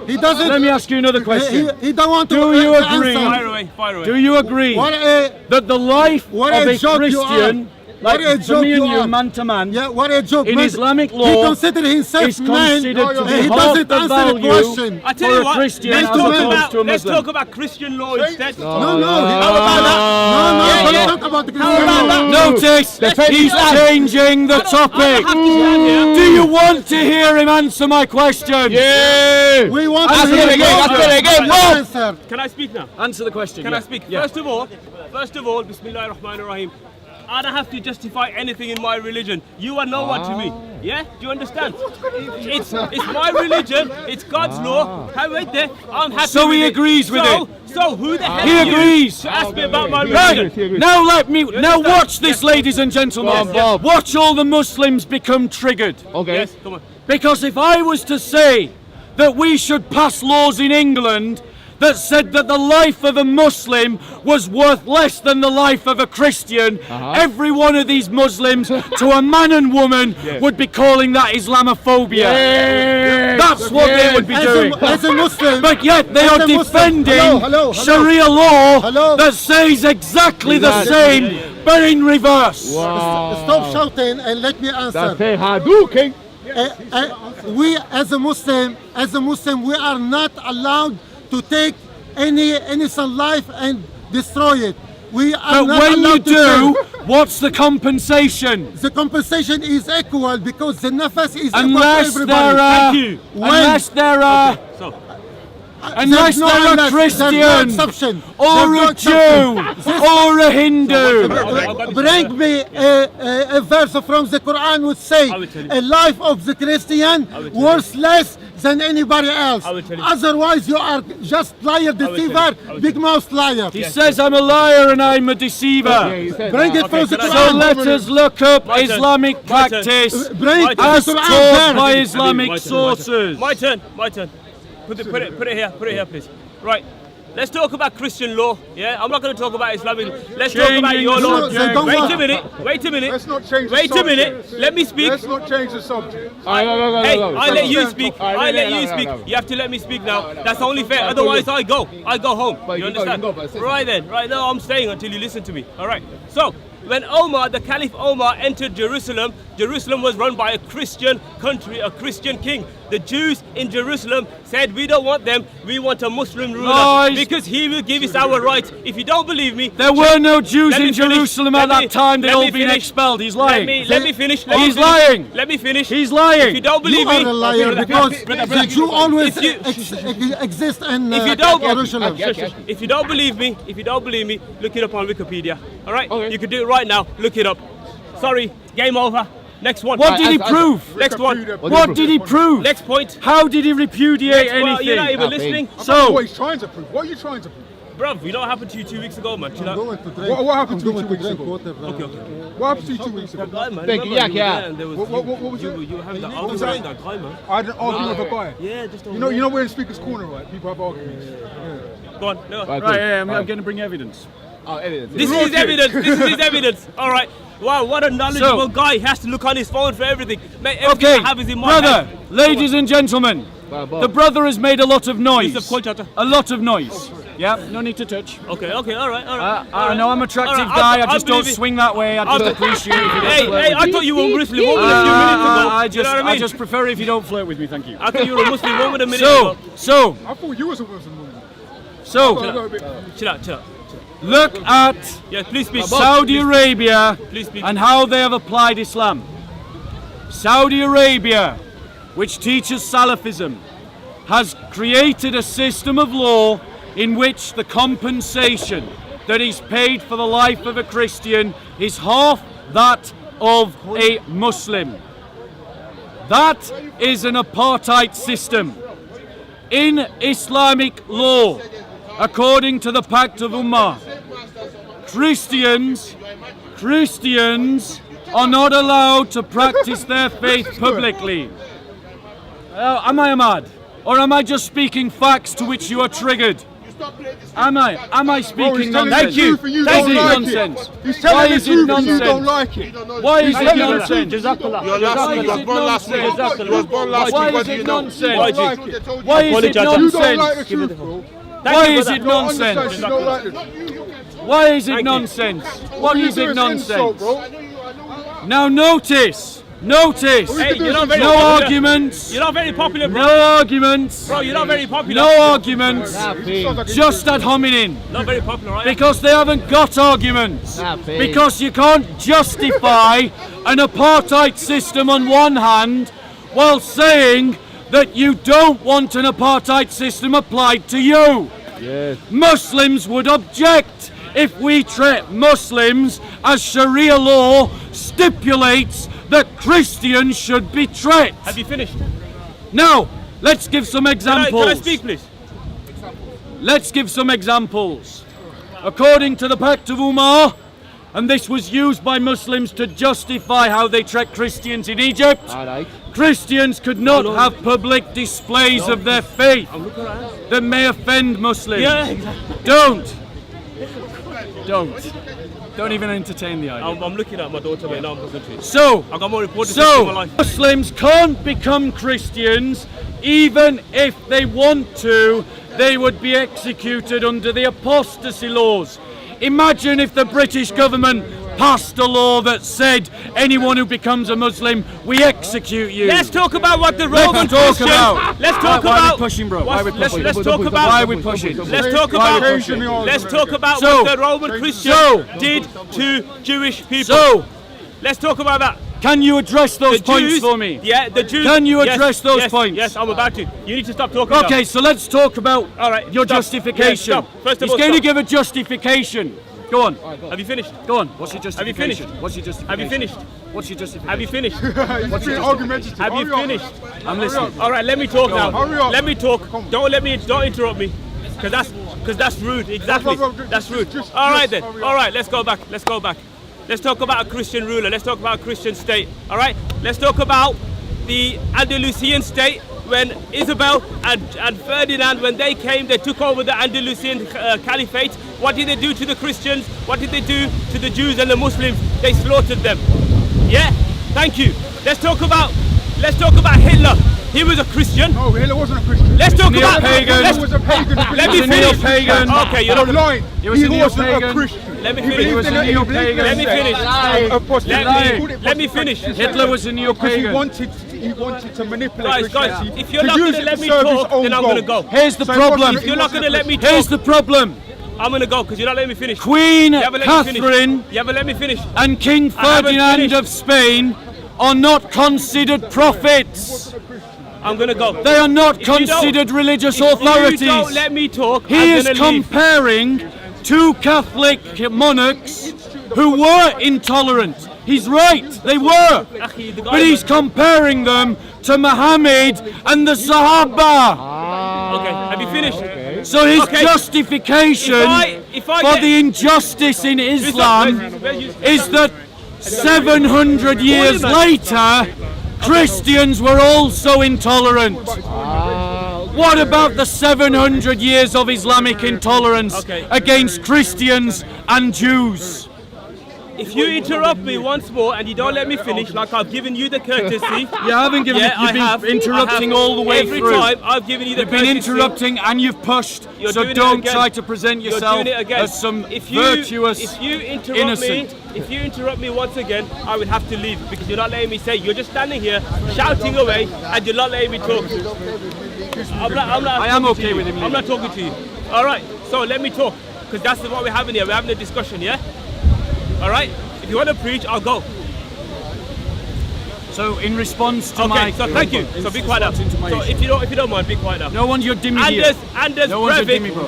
He doesn't. Let me ask you another question. He don't want to. Do you answer. agree? Fire away. Fire away. Do you agree What a that the life What of a a joke you Christian, What like a for joke me and you you, are. man to man, Yeah, what a joke. in man. Islamic he law considered himself is man. considered to be He half doesn't the answer the value question. I tell for you a what. Christian Let's as talk opposed about. to a Let's Muslim. talk about Christian law instead. No, how about that? No, Yeah, yeah. don't talk about the How about that? Notice, he's changing the I topic. don't have to stand here. Do you want to hear him answer my question? Yeah. We want Ask to it hear again, your ask it again, your Bob. answer. Can I speak now? Answer the question. Can yeah. I speak? Yeah. First of all, Bismillahir Rahmanir Rahim. I don't have to justify anything in my religion. You are no one to me. Yeah? Do you understand? It's my religion. It's God's law. Wait there. I'm happy. So with he it. agrees with so, it. So who the hell He are you agrees. to ask me about my Right, religion? now watch this, ladies and gentlemen. Bob, Bob. Watch all the Muslims become triggered. Okay. Yes, come on. Because if I was to say that we should pass laws in England that said that the life of a Muslim was worth less than the life of a Christian, every one of these Muslims, to a man and woman, would be calling that Islamophobia. That's what they would be doing. As a Muslim, But yet they As are a Muslim- defending Hello. Sharia law Hello. that says exactly the same, but in reverse. stop shouting and let me answer. That's it. Hadouken. We as a Muslim, we are not allowed to take any innocent life and destroy it. We are But not when you allowed to do, take. what's the compensation? The compensation is equal because the nafas is equal to Unless everybody. there are, Thank you. unless there are, So, unless There's no there are unless, there's no Christian exception. or There's no a exception. Jew or a Hindu. Bring me a verse from the Quran which say I will tell you. a life of the Christian will tell you. worth less than anybody else. I will tell you. Otherwise, you are just liar, deceiver, big mouth liar. He says I'm a liar and I'm a deceiver. Yeah, he said Bring that. it for the can I- So Quran. let us look up My turn. Islamic My turn. practice Bring it as to the taught Quran. by Habib, Islamic my turn, sources. My turn. Put it here, please. Right. Let's talk about Christian law. Yeah, I'm not going to talk about Islamic. Let's talk about Changing your the law. subject. Don't Wait worry. a minute. Wait a minute. Let's not change the Wait a subject. minute. Let me speak. Let's not change the subject. All right, no. Hey, no. I let you speak. All right, I let no, you no, speak. no. You have to let me speak now. That's only fair. Otherwise, I go home. But You you can go, understand? but say Right then. Right now, I'm staying until you listen to me. All right. So, when Omar, the Caliph Omar, entered Jerusalem, Jerusalem was run by a Christian country, a Christian king. The Jews in Jerusalem said, we don't want them, we want a Muslim ruler. Lies. Because he will give us our rights. If you don't believe me, There were no Jews Let me in finish. Jerusalem Let at that me- time. They'd let all me been finish. expelled. He's lying. let me finish. Let me He's finish. lying. Let me finish. He's lying. If you don't believe You me, are a liar because the Jew always If you- exist in If you don't- Jerusalem. If you don't believe me, look it up on Wikipedia. All right? Okay. You can do it right now. Look it up. Sorry, game over. Next one. What did he I- prove? Next one. What did he prove? Next point. How did he repudiate Well, you're not anything? even listening. What So, he's trying to prove. What are you trying to prove? Bruv, you know what happened to you 2 weeks ago, man? Chill I'm out. going to drink. What happened to you I'm 2 going weeks drink ago? water. Okay. What happened to you 2 weeks ago? Guy, man. Thank you, Remember yeah. were there and there was- What was it? You were having that was argument that? with that guy, man. I had an argument with a guy. Yeah, just You know we're in Speaker's Corner, right? People have arguments. Go on. No. Right, right, yeah, I'm Alright. going to bring evidence. Oh, evidence. This is evidence. This is his evidence. All right. Wow, what a knowledgeable So- guy. He has to look on his phone for everything. Mate, everything Okay, I have is in my brother, head. ladies and gentlemen, Bob. the brother has made a lot of noise. Mr. Kolchata. A lot of noise. Yeah, no need to touch. Okay, all right. I know I'm an attractive All right, guy, I I'll just don't believe it. swing that way. I just appreciate it if you don't Hey, flirt hey, with I me. thought you were a Muslim woman a few minutes ago. I You know what I mean? just prefer if you don't flirt with me, thank you. I thought you were a Muslim woman a minute So, ago. I thought you was a Muslim woman. Chill out. look at Yeah, please speak. Saudi Arabia Please speak. and how they have applied Islam. Saudi Arabia, which teaches Salafism, has created a system of law in which the compensation that is paid for the life of a Christian is half that of a Muslim. That is an apartheid system. In Islamic law, according to the Pact of Ummah, Christians are not allowed to practice their faith publicly. Am I mad? Or am I just speaking facts to which you are triggered? Am I speaking Bro, he's telling nonsense? the truth and you Is don't it like nonsense? it. He's telling Why the is it truth and you don't nonsense? like it. Why is it telling the nonsense? truth. Your last week, you was born last week. You was born last Why week. What is do it you know? nonsense? You don't like it. Why is it You don't like the nonsense? truth, bro. Why is it You don't understand, nonsense? you don't like it. Why is it Thank you. nonsense? All What you is do it insult, nonsense? bro. Now notice. Hey, you're not very No popular. arguments. You're not very popular, bro. No arguments. Bro, you're not very popular. No arguments. Happy. Just ad hominem. Not very popular, right? Because they haven't got arguments. Happy. Because you can't justify an apartheid system on one hand while saying that you don't want an apartheid system applied to you. Yes. Muslims would object if we treat Muslims as Sharia law stipulates that Christians should be treated. Have you finished? Now, let's give some examples. Can I speak, please? Let's give some examples. According to the Pact of Ummah, and this was used by Muslims to justify how they treat Christians in Egypt, All right. Christians could not have public displays of their faith that may offend Muslims. Yeah, exactly. Don't even entertain the idea. I'm looking at my daughter right now. I'm concentrating. So, I got more important things in my life. Muslims can't become Christians even if they want to. They would be executed under the apostasy laws. Imagine if the British government passed a law that said anyone who becomes a Muslim, we execute you. Let's talk about what the Roman Let's talk Christians. about. Let's talk Why are about. we pushing, bro? Why are we Let's pushing? talk about. Why are we pushing? Let's talk Why are we about. pushing? Let's talk about So- what the Roman Christians So- did to Jewish people. So, Let's talk about that. can you address those The points Jews, for me? Yeah, the Jews. Can you yes, address those yes, points? Yes, I'm about to. You need to stop talking. Okay, now. so let's talk about All right, your stop. justification. Yeah, stop. First of He's all, going to stop. give a justification. Go on. Have you finished? Go on. What's your Have you justification? finished? What's your justification? Have you finished? What's your justification? Have you finished? He's being argumentative. Have you Hurry up. finished? I'm listening. All right, let me talk now. Hurry up. Let me talk. Come on. Don't interrupt me, because that's rude. Exactly. That's rude. Just All right then. hurry up. All right, let's go back. Let's go back. Let's talk about a Christian ruler. Let's talk about a Christian state. All right. Let's talk about the Andalusian state when Isabel and Ferdinand, when they came, they took over the Andalusian caliphate. What did they do to the Christians? What did they do to the Jews and the Muslims? They slaughtered them. Yeah. Thank you. Let's talk about Hitler. He was a Christian. No, Hitler wasn't a Christian. Let's talk Neo about pagan. He was a pagan. Let me He was a finish. neo-pagan. Okay, you're You're not. lying. He was a wasn't a neo-pagan. Christian. Let me He finish. believed in a- he believed in a Let me sect. finish. Let me finish. Hitler was a Because neo-pagan. he wanted to manipulate Guys, Christianity. if you're to not use going to it let me serve his talk, own then I'm going to go. goals. Here's the So he problem. wasn't- If you're not going to let me Here's talk, the problem. I'm going to go because you're not letting me finish. Queen You haven't let me finish. Catherine You haven't let me finish. and King I haven't Ferdinand finished. of Spain are not considered prophets. I'm going to go. They are not If you don't- considered religious If you authorities. don't let me talk, He I'm is going to leave. comparing two Catholic monarchs who were intolerant. He's right, they were. Akhi, the guy But he's was- comparing them to Muhammad and the Sahaba. Okay, have you finished? So his Okay. justification If I for get- the injustice in Islam is that 700 years later, Christians were also intolerant. What about the 700 years of Islamic intolerance Okay. against Christians and Jews? If you interrupt me once more and you don't let me finish, like I've given you the courtesy. You haven't given it. I You've been have. interrupting I have. all the way Every through. time I've given you the You've been courtesy. interrupting and you've pushed. You're So doing it don't again. try to present You're yourself doing it again. as some If you virtuous interrupt if you interrupt me once again, I will have to leave because you're not letting me say. You're just standing here shouting away and you're not letting me talk. I'm not I am talking to okay you. with him I'm leaving. not talking to you. All right. So let me talk because that's what we're having here. We're having a discussion. Yeah. All right. If you want to preach, I'll go. So in response to Okay. my So thank you. So be quiet now. response to my So issue. if you don't mind, be quiet now. No one's your dimmy here. No one's your dimmy, bro.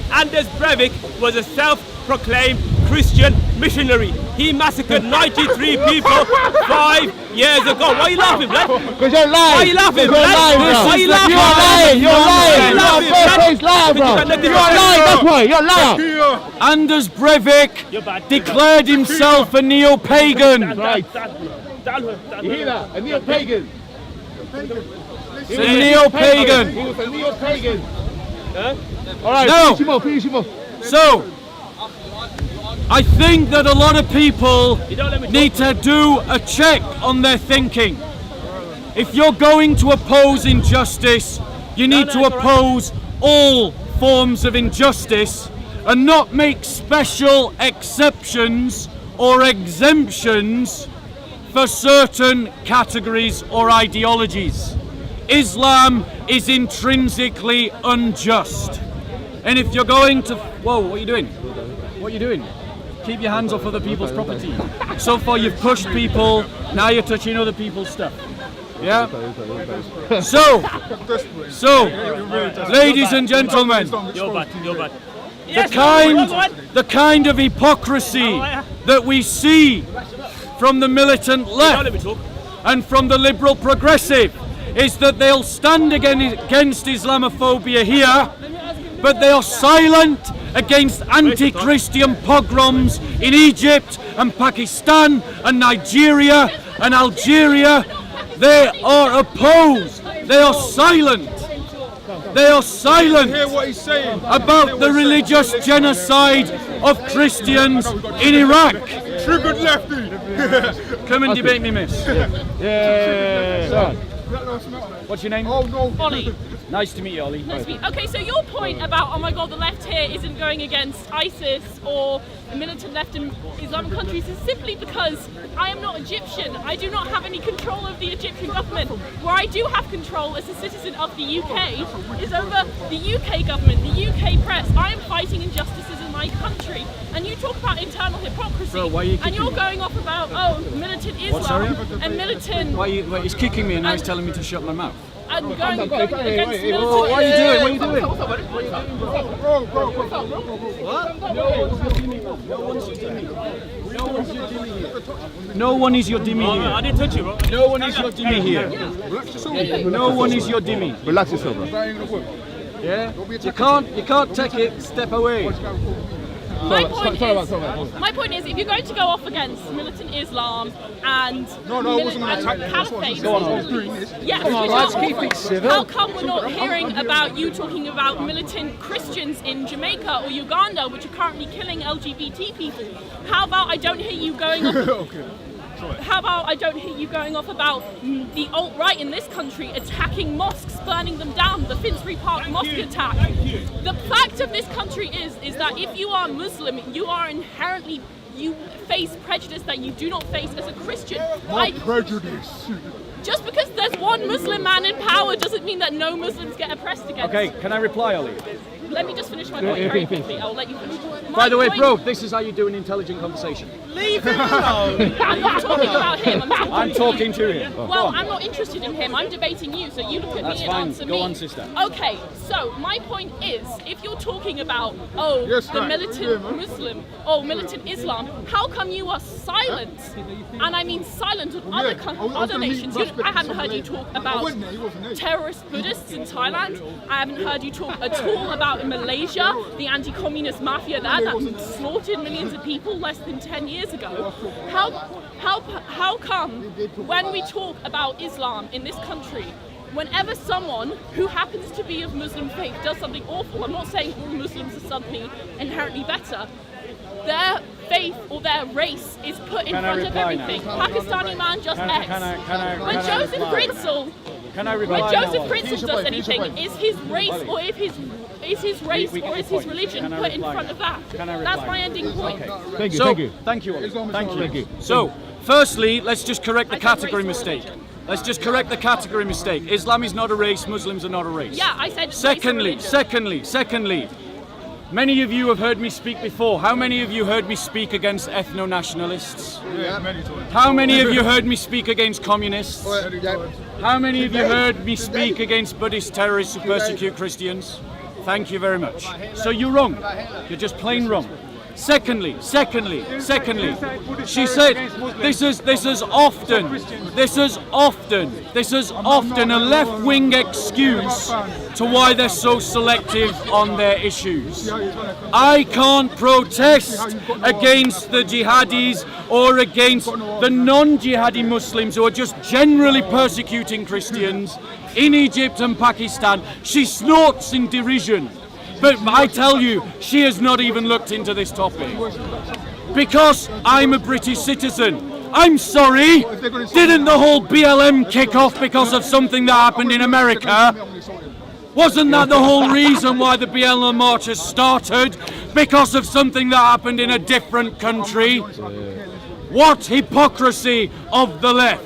Anders Breivik was a self-proclaimed Christian missionary. He massacred 93 people 5 years ago. Why are you laughing, blood? Because you're lying. Why are you laughing, You're blood? lying, bro. Why are you laughing? You're lying. You're lying. You're laughing, You're a blood. face liar, bro. Because You're lying. That's why. You're a liar. Anders Breivik You're bad. declared himself a neo-pagan. Right. You hear that? A neo-pagan. A neo-pagan. He was a neo-pagan. Huh? All right. No. Finish him off. Finish him off. So, I think that a lot of people You don't let me need to do a check on their thinking. If you're going to oppose injustice, you need to it's all right. oppose all forms of injustice and not make special exceptions or exemptions for certain categories or ideologies. Islam is intrinsically unjust. And if you're going to... Whoa, what are you doing? What are you doing? Keep your hands off other people's property. So far you've pushed people, now you're touching other people's stuff. Yeah? So, ladies and gentlemen, You're bad. You're bad. the kind of hypocrisy that we see from the militant Don't let me left talk. and from the liberal progressive is that they'll stand against Islamophobia here, but they are silent against anti-Christian pogroms in Egypt and Pakistan and Nigeria and Algeria. They are opposed. They are silent. They are silent Hear what he's saying. about the religious genocide of Christians in Iraq. Triggered lefty. Come and debate me, miss. Yeah. What's your name? Oh no. Ollie. Nice to meet you, Ollie. Nice to meet you. Okay, so your point about, oh my god, the left here isn't going against ISIS or the militant left in Islamic countries is simply because I am not Egyptian. I do not have any control of the Egyptian government. Where I do have control as a citizen of the UK is over the UK government, the UK press. I am fighting injustices in my country. And you talk about internal hypocrisy. Bro, why are you and you're going off about, oh, militant Islam sorry? and militant... Why he's kicking me and now he's telling me to shut my mouth. and going against wait, military. What are you doing? What are you doing? No one is your dimmy I here. didn't touch you, bro. No one is your dimmy here. No one is your dimmy. Relax yourself, bro. Yeah? You can't take it. Step away. My point is, if you're going to go off against militant Islam and caliphate, yes, Let's keep it civil. how come we're not hearing about you talking about militant Christians in Jamaica or Uganda, which are currently killing LGBT people? How about I don't hear you going off? How about I don't hear you going off about the alt-right in this country attacking mosques, burning them down, the Finsbury Park mosque attack? The fact of this country is that if you are Muslim, you are inherently, you face prejudice that you do not face as a Christian. Prejudice. Just because there's one Muslim man in power doesn't mean that no Muslims get oppressed against. Okay, can I reply, Ollie? Let me just finish my point very quickly. I'll let you finish. By the way, point- bro, this is how you do an intelligent conversation. Leave him alone. I'm not talking about him. I'm talking to him. Well, I'm not interested in him. I'm debating you, so you look at That's me and fine. answer Go me. on, sister. Okay, so my point is, if you're talking about, the militant Muslim, militant Islam, how come you are silent? And I mean silent on other nations. I haven't heard you talk about terrorist Buddhists in Thailand. I haven't heard you talk at all about Malaysia, the anti-communist mafia there that slaughtered millions of people less than 10 years ago. How come when we talk about Islam in this country, whenever someone who happens to be of Muslim faith does something awful, I'm not saying all Muslims are suddenly inherently better, their faith or their race is put in front of everything. Pakistani man just X. When Joseph Fritzl does anything, is his race or if his religion put in front of that? That's my ending point. Thank you, So, thank you. thank you, Ollie. Thank you. Thank you. So, firstly, let's just correct the I said category race mistake. religion. Let's just correct the category mistake. Islam is not a race, Muslims are not a race. Yeah, I said race or religion. Secondly, many of you have heard me speak before. How many of you heard me speak against ethno-nationalists? Yeah, many times. How many of you heard me speak against communists? How many of you heard me speak against Buddhist terrorists who persecute Christians? Thank you very much. So you're wrong. You're just plain wrong. Secondly, she said this is often a left-wing excuse to why they're so selective on their issues. I can't protest against the jihadis or against the non-jihadi Muslims who are just generally persecuting Christians in Egypt and Pakistan. She snorts in derision. But I tell you, she has not even looked into this topic. Because I'm a British citizen. I'm sorry, didn't the whole BLM kick off because of something that happened in America? Wasn't that the whole reason why the BLM marches started? Because of something that happened in a different country? What hypocrisy of the left!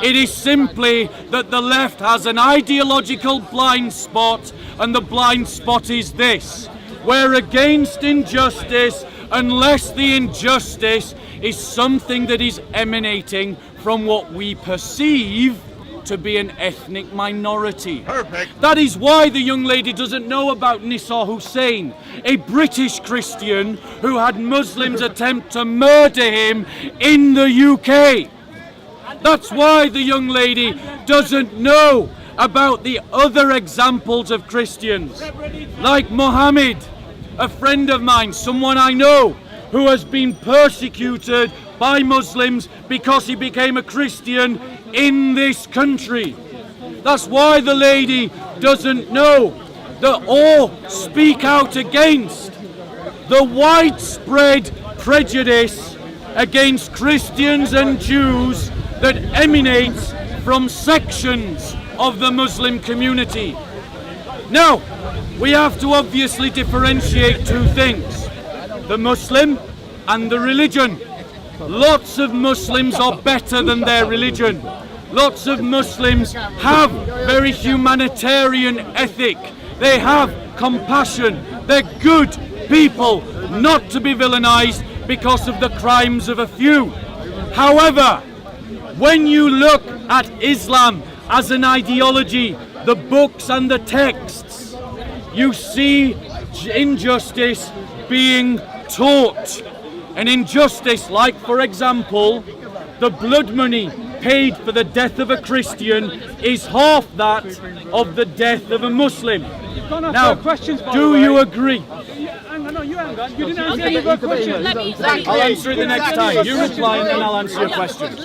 It is simply that the left has an ideological blind spot, and the blind spot is this: we're against injustice unless the injustice is something that is emanating from what we perceive to be an ethnic minority. Perfect. That is why the young lady doesn't know about Nissa Hussein, a British Christian who had Muslims attempt to murder him in the UK. That's why the young lady doesn't know about the other examples of Christians, like Mohammed, a friend of mine, someone I know, who has been persecuted by Muslims because he became a Christian in this country. That's why the lady doesn't know or speak out against the widespread prejudice against Christians and Jews that emanates from sections of the Muslim community. Now, we have to obviously differentiate two things: the Muslim and the religion. Lots of Muslims are better than their religion. Lots of Muslims have very humanitarian ethic. They have compassion. They're good people, not to be villainized because of the crimes of a few. However, when you look at Islam as an ideology, the books and the texts, you see injustice being taught. An injustice like, for example, the blood money paid for the death of a Christian is half that of the death of a Muslim. Now, do you agree? You didn't answer any of our questions. I'll answer it the next time. You reply and then I'll answer your question.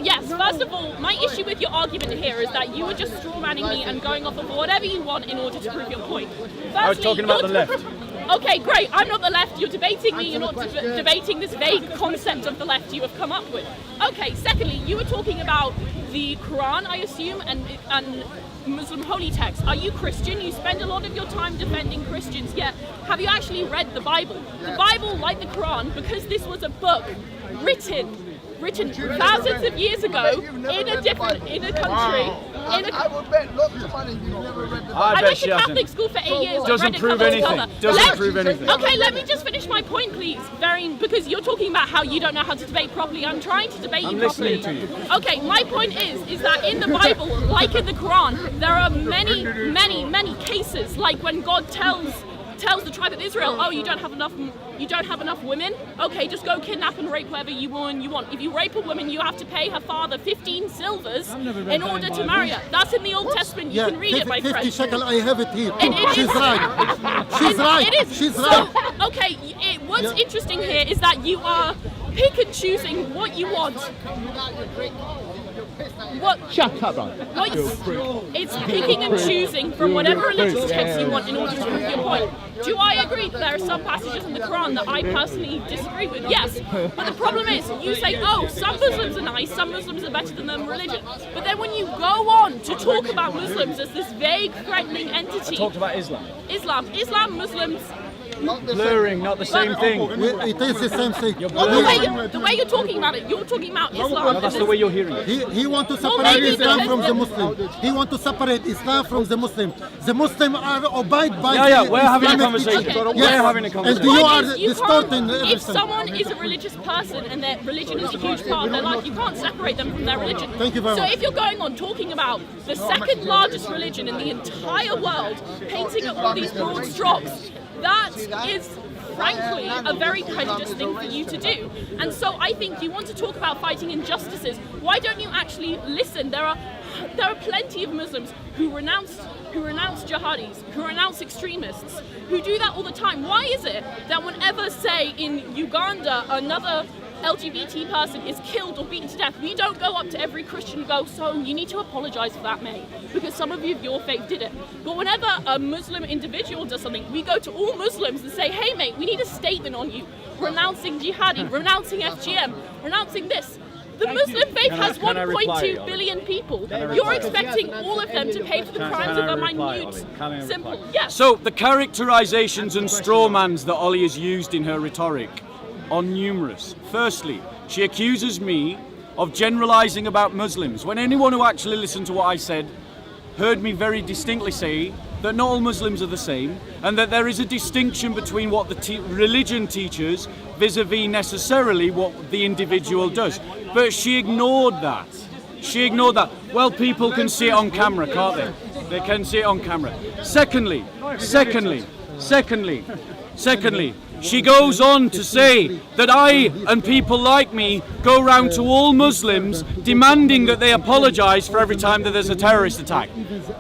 Yes, first of all, my issue with your argument here is that you are just strawmanning me and going off of whatever you want in order to prove your point. Firstly, I was talking about the left. Okay, great. I'm not the left. You're debating me. You're not debating this vague concept of the left you have come up with. Okay, secondly, you were talking about the Quran, I assume, and Muslim holy texts. Are you Christian? You spend a lot of your time defending Christians, yet have you actually read the Bible? The Bible, like the Quran, because this was a book written thousands of years ago in a country. I would bet lots of money you never read the I went to Catholic school for 8 years. Doesn't prove anything. Doesn't prove anything. Okay, let me just finish my point, please. Because you're talking about how you don't know how to debate properly. I'm trying to debate you properly. To you. Okay, my point is that in the Bible, like in the Quran, there are many cases, like when God tells the tribe of Israel, oh, you don't have enough women. Okay, just go kidnap and rape whoever you want. If you rape a woman, you have to pay her father 15 silvers in order to marry her. That's in the Old Testament. You can read it, my 50 friend. shekel, I have it here. It She's is. right. She's right. It is. She's So, right. okay, what's interesting here is that you are pick and choosing what you want. Shut up, bro. It's picking and choosing from whatever religious text you want in order to prove your point. Do I agree that there are some passages in the Quran that I personally disagree with? Yes. But the problem is, you say, oh, some Muslims are nice, some Muslims are better than them religion. But then when you go on to talk about Muslims as this vague, threatening entity... I talked about Islam. Islam, Muslims... Blurring, not the same thing. It is the same thing. Well, the way you're talking about it, you're talking about Islam. No, that's the way you're hearing it. He wants to separate maybe Islam from the Muslim. Muslim. He wants to separate Islam from the Muslim. The Muslims are abide by Yeah, the we're having a Islamic conversation. teaching. Okay. We're having a And conversation. you are You distorting can't, if everything. someone is a religious person and their religion is a huge part of their life, you can't separate them from their religion. Thank you very so much. if you're going on talking about the second largest religion in the entire world, painting up all these broad strokes, that is frankly a very prejudiced thing for you to do. And so I think you want to talk about fighting injustices. Why don't you actually listen? There are plenty of Muslims who renounce jihadis, who renounce extremists, who do that all the time. Why is it that whenever, say, in Uganda, another LGBT person is killed or beaten to death, we don't go up to every Christian and go, so you need to apologize for that, mate, because some of you of your faith did it. But whenever a Muslim individual does something, we go to all Muslims and say, hey, mate, we need a statement on you, renouncing jihadi, renouncing FGM, renouncing this. The Muslim faith has 1.2 billion people. You're expecting all of them to pay for the crimes of a minute, simple. Yes. So the characterizations and strawmans that Ollie has used in her rhetoric are numerous. Firstly, she accuses me of generalizing about Muslims, when anyone who actually listened to what I said heard me very distinctly say that not all Muslims are the same, and that there is a distinction between what the religion teaches vis-a-vis necessarily what the individual does. But she ignored that. She ignored that. Well, people can see it on camera, can't they? They can see it on camera. Secondly, she goes on to say that I and people like me go round to all Muslims demanding that they apologise for every time that there's a terrorist attack.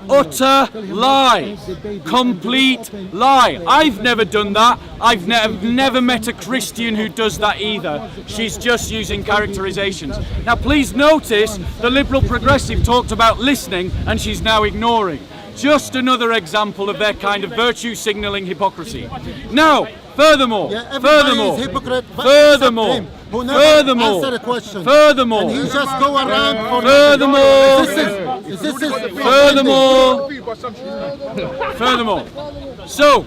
Utter lie. Complete lie. I've never done that. I've never met a Christian who does that either. She's just using characterizations. Now please notice the liberal progressive talked about listening and she's now ignoring. Just another example of their kind of virtue signalling hypocrisy. Now, furthermore, Is hypocrite, but furthermore, except him, who never answer a question. furthermore, And he just go around for Furthermore, so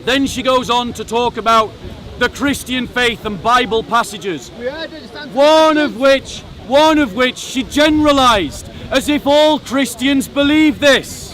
then she goes on to talk about the Christian faith and Bible passages, one of which she generalized as if all Christians believe this.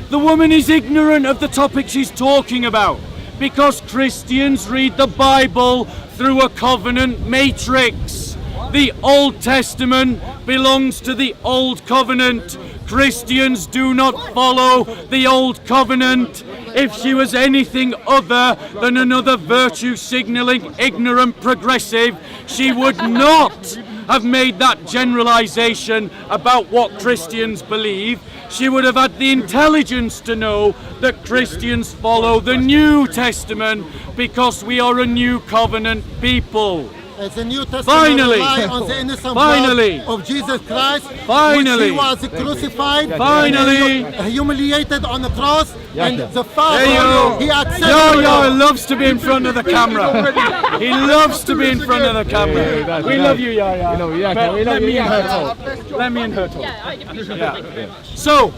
The woman is ignorant of the topic she's talking about, because Christians read the Bible through a covenant matrix. The Old Testament belongs to the Old Covenant. Christians do not follow the Old Covenant. If she was anything other than another virtue-signalling, ignorant progressive, she would not have made that generalization about what Christians believe. She would have had the intelligence to know that Christians follow the New Testament because we are a New Covenant people. As the New Testament Finally. rely on the innocent Finally. blood of Jesus Christ, Finally. which he was crucified, Finally. humiliated on the cross, and the There Father, you go. he accepted. Yo loves to be in front of the camera. He loves to be in front of the camera. We love you, Yaya. But let me and her talk. Let me and her talk. Yeah, I appreciate it. Thank you. So,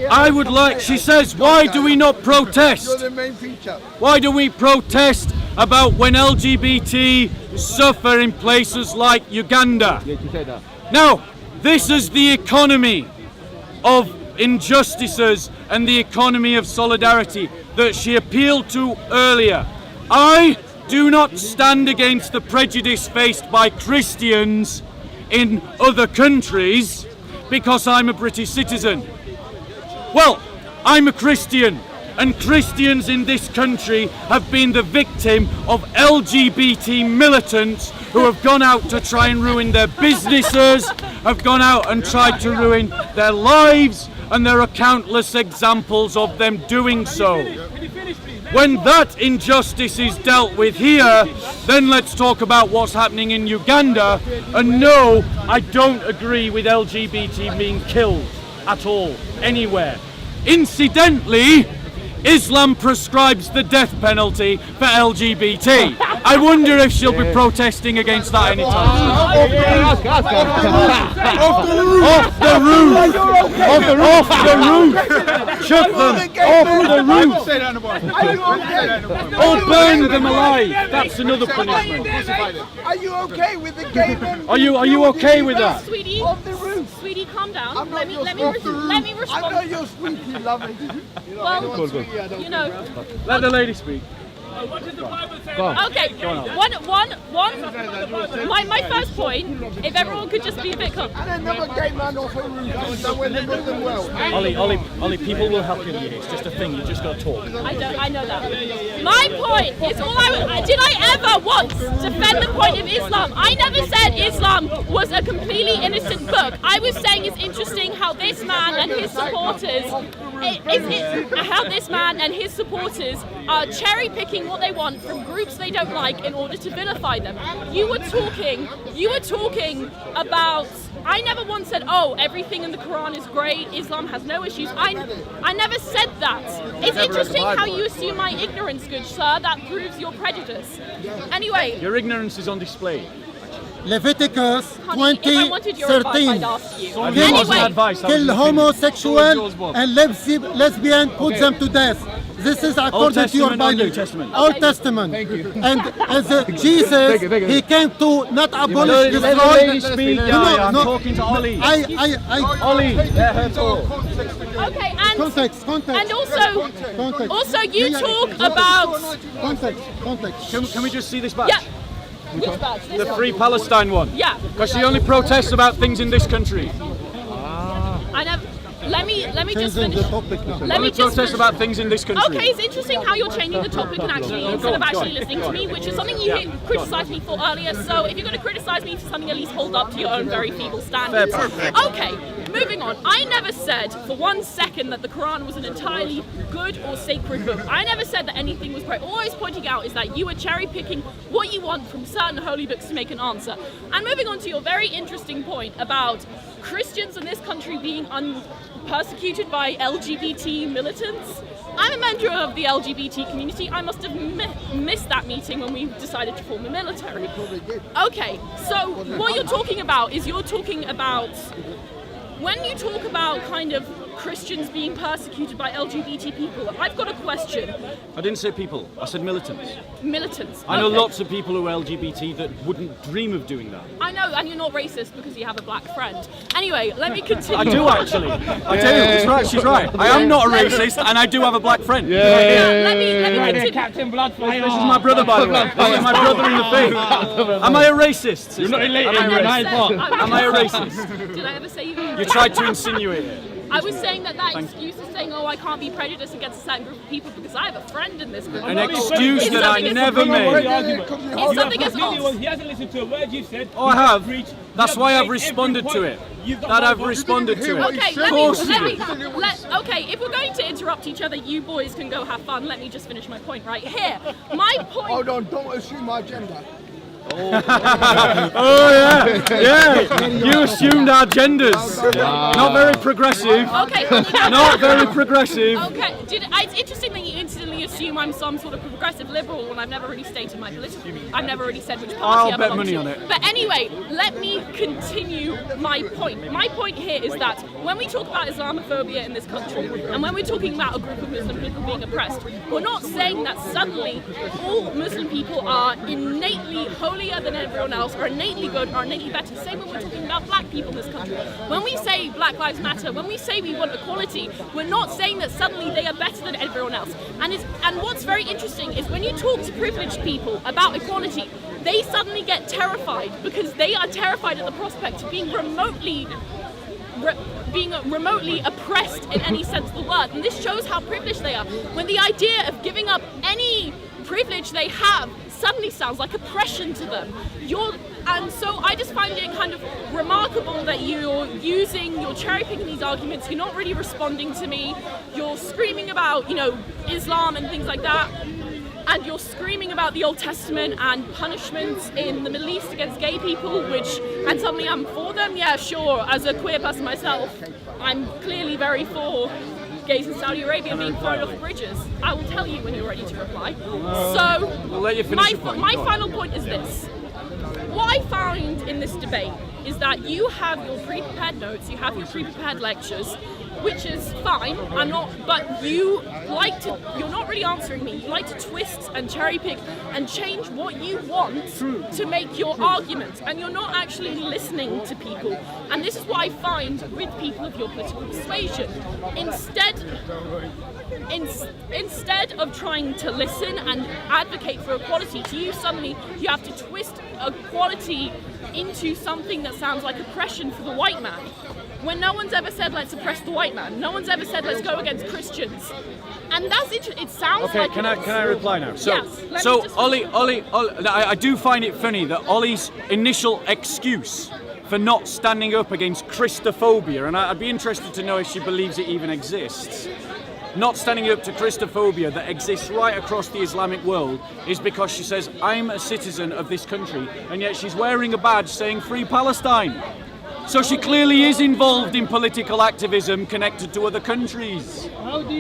I would like, she says, why do we not protest? Why do we protest about when LGBT suffer in places like Uganda? Now, this is the economy of injustices and the economy of solidarity that she appealed to earlier. I do not stand against the prejudice faced by Christians in other countries because I'm a British citizen. Well, I'm a Christian, and Christians in this country have been the victim of LGBT militants who have gone out to try and ruin their businesses, have gone out and tried to ruin their lives, and there are countless examples of them doing so. When that injustice is dealt with here, then let's talk about what's happening in Uganda. And no, I don't agree with LGBT being killed at all, anywhere. Incidentally, Islam prescribes the death penalty for LGBT. I wonder if she'll be protesting against that anytime soon. Off the roof! Off the roof! Chuck them off the roof! Or burn them alive! That's another punishment. Are you okay with the gay men? Are you okay with that? Sweetie, Off the roof. sweetie, calm down. I'm Let not me your off the roof. respond. I know you're sweet, you love it. Well, you know. Let the lady speak. Okay, my first point, if everyone could just be a bit calm. And another gay man off a roof somewhere in the Muslim world. Ollie, people will help you here. It's just a thing. You just got to talk. I know that. My point is did I ever once defend the point of Islam? I never said Islam was a completely innocent book. I was saying it's interesting how this man and his supporters are cherry picking what they want from groups they don't like in order to vilify them. You were talking about, I never once said, oh, everything in the Quran is great, Islam has no issues. I never said that. It's interesting how you assume my ignorance, good sir. That proves your prejudice. Anyway. Your ignorance is on display. Leviticus Honey, if I wanted your advice, 20:13. I'd ask you. Anyway. Kill homosexual and lesbian, put them to death. This is according to your Testament or New Bible. Testament? Old Testament. And as Jesus, he came to not abolish this Let the law. lady speak. I'm talking to Ollie. Ollie, let her talk. Okay, and Context. and also you Yeah. talk about Context. Can we just see this badge? yeah. Which badge? This The one? Free Palestine one. Yeah. Because she only protests about things in this country. I never. Let me just Changing finish. the topic now. Let me Only just protests finish. about things in this country. Okay, it's interesting how you're changing the topic and actually instead of actually listening to me, which is something you criticised me for earlier. So if you're going to criticise me for something, at least hold up to your own very feeble standards. Okay, moving on. I never said for 1 second that the Quran was an entirely good or sacred book. I never said that anything was great. All I was pointing out is that you were cherry picking what you want from certain holy books to make an answer. And moving on to your very interesting point about Christians in this country being persecuted by LGBT militants. I'm a member of the LGBT community. I must have missed that meeting when we decided to form a military. Okay, so what you're talking about is when you talk about kind of Christians being persecuted by LGBT people. I've got a question. I didn't say people, I said militants. Militants. I know okay. lots of people who are LGBT that wouldn't dream of doing that. I know, and you're not racist because you have a black friend. Anyway, let me continue. I do actually. I do. It's right. She's right. I am not a racist, and I do have a black friend. Let me continue. Captain Bloodfire. This is my brother, by the way. This is my brother in the faith. Am I a racist? You're not related. Am I a racist? Did I ever say you were? You tried to insinuate it. I was saying that excuse of saying, oh, I can't be prejudiced against a certain group of people because I have a friend in this group. An excuse that I never made. It's something as false. He hasn't listened to a word you've said. Oh, I have. That's why I've responded to it. That I've responded to it. Okay, Of course you did. okay, if we're going to interrupt each other, you boys can go have fun. Let me just finish my point right here. My point. Hold on, don't assume my gender. Oh yeah. You assumed our genders. Not very progressive. Okay, Not very progressive. Okay, it's interesting that you instantly assume I'm some sort of progressive liberal when I've never really stated my political. I've never really said which party I'll I bet belong money to. on it. But anyway, let me continue my point. My point here is that when we talk about Islamophobia in this country, and when we're talking about a group of Muslim people being oppressed, we're not saying that suddenly all Muslim people are innately holier than everyone else, or innately good, or innately better. Same when we're talking about black people in this country. When we say Black Lives Matter, when we say we want equality, we're not saying that suddenly they are better than everyone else. And what's very interesting is when you talk to privileged people about equality, they suddenly get terrified because they are terrified at the prospect of being remotely oppressed in any sense of the word. And this shows how privileged they are. When the idea of giving up any privilege they have suddenly sounds like oppression to them. And so I just find it kind of remarkable that you're cherry picking these arguments, you're not really responding to me, you're screaming about, Islam and things like that, and you're screaming about the Old Testament and punishments in the Middle East against gay people, and suddenly I'm for them. Yeah, sure, as a queer person myself, I'm clearly very for gays in Saudi Arabia being thrown off bridges. I will tell you when you're ready to reply. So, We'll let you finish your point. my final point is this. What I find in this debate is that you have your pre-prepared notes, you have your pre-prepared lectures, which is fine. But you're not really answering me. You like to twist and cherry pick and change what you want to make your argument, and you're not actually listening to people. And this is what I find with people of your political persuasion. Instead of trying to listen and advocate for equality, to you suddenly you have to twist equality into something that sounds like oppression for the white man. When no one's ever said let's oppress the white man, no one's ever said let's go against Christians, and that's it sounds okay, like. Can I reply now? Yes. Ollie, I do find it funny that Ollie's initial excuse for not standing up against Christophobia, and I'd be interested to know if she believes it even exists. Not standing up to Christophobia that exists right across the Islamic world is because she says, I'm a citizen of this country, and yet she's wearing a badge saying Free Palestine. So she clearly is involved in political activism connected to other countries.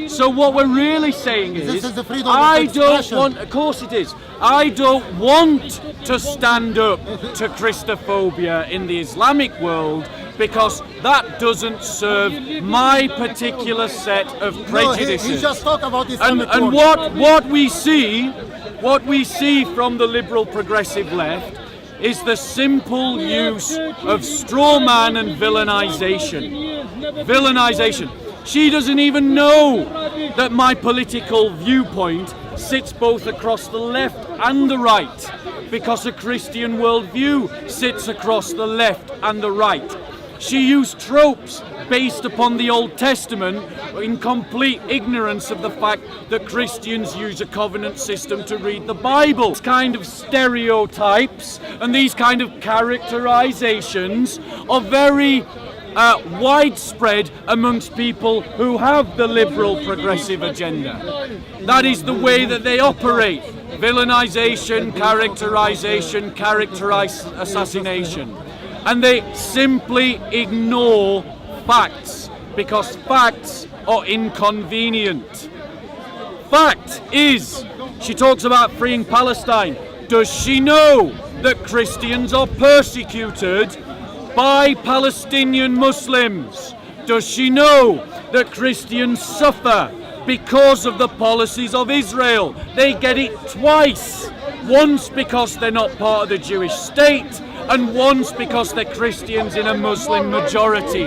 So what we're really saying is, the freedom of expression. of course it is, I don't want to stand up to Christophobia in the Islamic world because that doesn't serve my particular set of prejudices. No, he just talked about Islamic and world. what we see from the liberal progressive left is the simple use of straw man and villainization. Villainization. She doesn't even know that my political viewpoint sits both across the left and the right, because a Christian worldview sits across the left and the right. She used tropes based upon the Old Testament in complete ignorance of the fact that Christians use a covenant system to read the Bible. These kind of stereotypes and these kind of characterizations are very widespread amongst people who have the liberal progressive agenda. That is the way that they operate. Villainization, characterization, assassination. And they simply ignore facts because facts are inconvenient. Fact is, she talks about freeing Palestine. Does she know that Christians are persecuted by Palestinian Muslims? Does she know that Christians suffer because of the policies of Israel. They get it twice. Once because they're not part of the Jewish state, and once because they're Christians in a Muslim majority.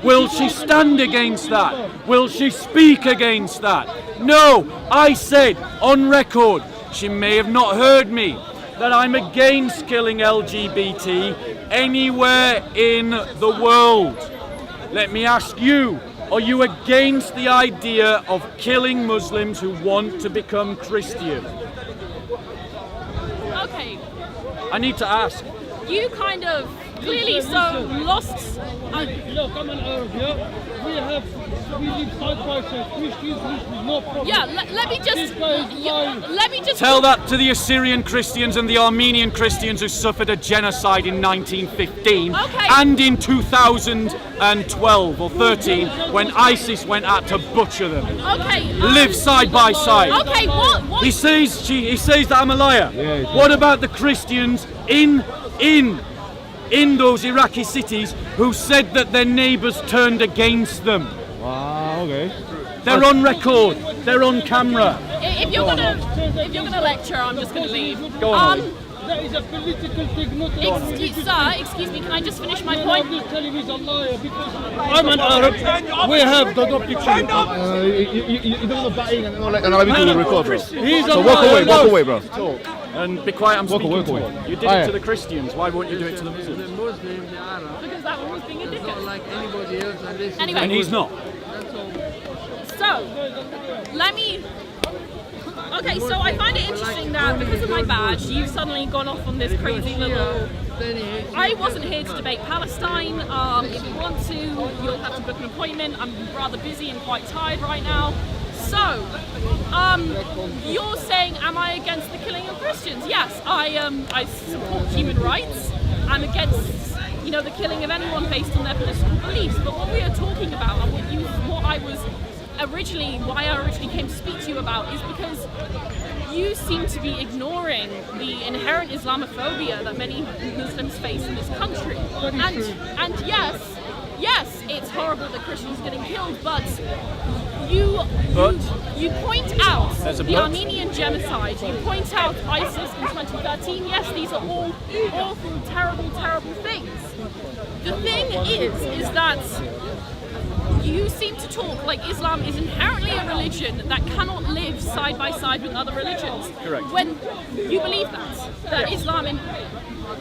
Will she stand against that? Will she speak against that? No, I said on record, she may have not heard me, that I'm against killing LGBT anywhere in the world. Let me ask you, are you against the idea of killing Muslims who want to become Christian? Okay, I need to ask. you kind of clearly so lost. Look, I'm an Arab, yeah? We live side by side, Christians, Muslims, no problem. Yeah, let me just Tell that to the Assyrian Christians and the Armenian Christians who suffered a genocide in 1915 Okay. and in 2012 or 13 when ISIS went out to butcher them. Okay. Live side by side. Okay, what? He says that I'm a liar. Yeah, What about the Christians in those Iraqi cities who said that their neighbours turned against them? Wow, okay. They're on record. They're on camera. If you're gonna lecture, I'm just gonna leave. Go on, Ollie. That is a political thing, not a Excuse me, can I just finish my point? I'm just telling you he's a liar because I'm an Arab. We have the adoption. You don't want to batting and I'll be doing the record, bro. He's a So walk liar. away, bro. And be quiet, I'm speaking walk to away. you. You did it to the Christians, why won't you do it to the Muslims? Because that one was being a dickhead. Like anybody else, and this Anyway. And he's not. So, let me. Okay, so I find it interesting that because of my badge, you've suddenly gone off on this crazy little. I wasn't here to debate Palestine. If you want to, you'll have to book an appointment. I'm rather busy and quite tired right now. So, you're saying, am I against the killing of Christians? Yes, I support human rights. I'm against, the killing of anyone based on their political beliefs. But what we are talking about, and why I originally came to speak to you about, is because you seem to be ignoring the inherent Islamophobia that many Muslims face in this country. And yes, it's horrible that Christians are getting killed, but you point out the Armenian genocide, you point out ISIS in 2013. Yes, these are all awful, terrible, terrible things. The thing is that you seem to talk like Islam is inherently a religion that cannot live side by side with other religions. Correct. When you believe that Islam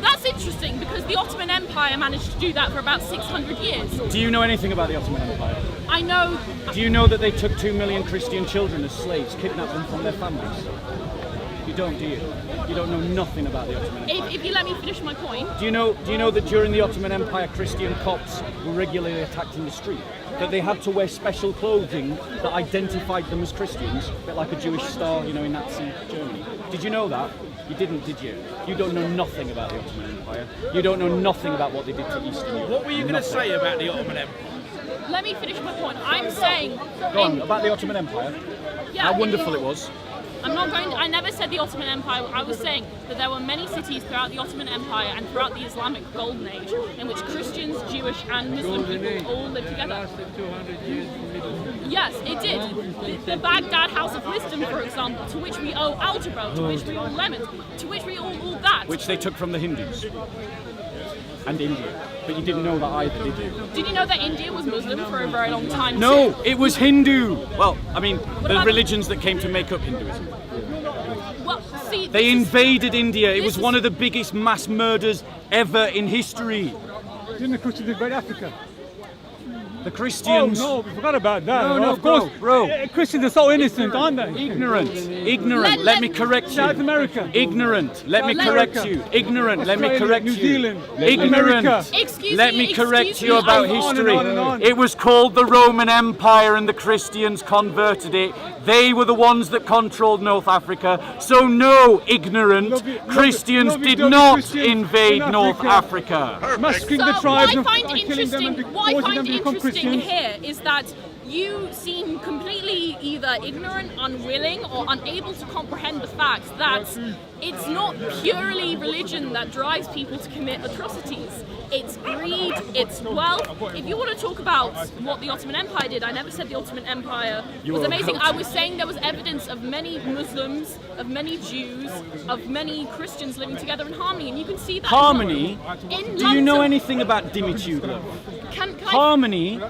that's interesting because the Ottoman Empire managed to do that for about 600 years. Do you know anything about the Ottoman Empire? I know. Do you know that they took 2 million Christian children as slaves, kidnapped them from their families? You don't, do you? You don't know nothing about the Ottoman Empire. If you let me finish my point. Do you know that during the Ottoman Empire, Christian Copts were regularly attacked in the street? That they had to wear special clothing that identified them as Christians, a bit like a Jewish star, in Nazi Germany. Did you know that? You didn't, did you? You don't know nothing about the Ottoman Empire. You don't know nothing about what they did to Eastern Europe. What were you going to say about the Ottoman Empire? Let me finish my point. I'm saying. Go on, about the Ottoman Empire. Yeah, How wonderful it was. I never said the Ottoman Empire. I was saying that there were many cities throughout the Ottoman Empire and throughout the Islamic Golden Age in which Christians, Jewish, and Muslim people all lived together. Yes, it did. The Baghdad House of Wisdom, for example, to which we owe algebra, to which we owe lemons, to which we owe all that. Which they took from the Hindus. And India. But you didn't know that either, did you? Did you know that India was Muslim for a very long time? No, too? it was Hindu. Well, the about religions that came to make up Hinduism. Well, see, They invaded India. It was one of the biggest mass murders ever in history. Didn't the Christians invade Africa? The Christians. Oh no, we forgot about that. No, of course, bro. Christians are so innocent, aren't they? Ignorant. Let me correct you. South America. Ignorant. Let me correct you. Ignorant. Let me Australia, correct New you. Zealand, Ignorant. America. Let me correct you about history. On and on. It was called the Roman Empire and the Christians converted it. They were the ones that controlled North Africa. So no, ignorant, Christians did not invade North Africa. Massacring So the tribes what I find and killing them and interesting, causing them to become Christians. here is that you seem completely either ignorant, unwilling, or unable to comprehend the fact that it's not purely religion that drives people to commit atrocities. It's greed, It's, well, if you want to talk about what the Ottoman Empire did, I never said the Ottoman Empire was amazing. I was saying there was evidence of many Muslims, of many Jews, of many Christians living together in harmony, and you can see that. Harmony? In Do you know London. anything about dimitude, love? Can I- Harmony?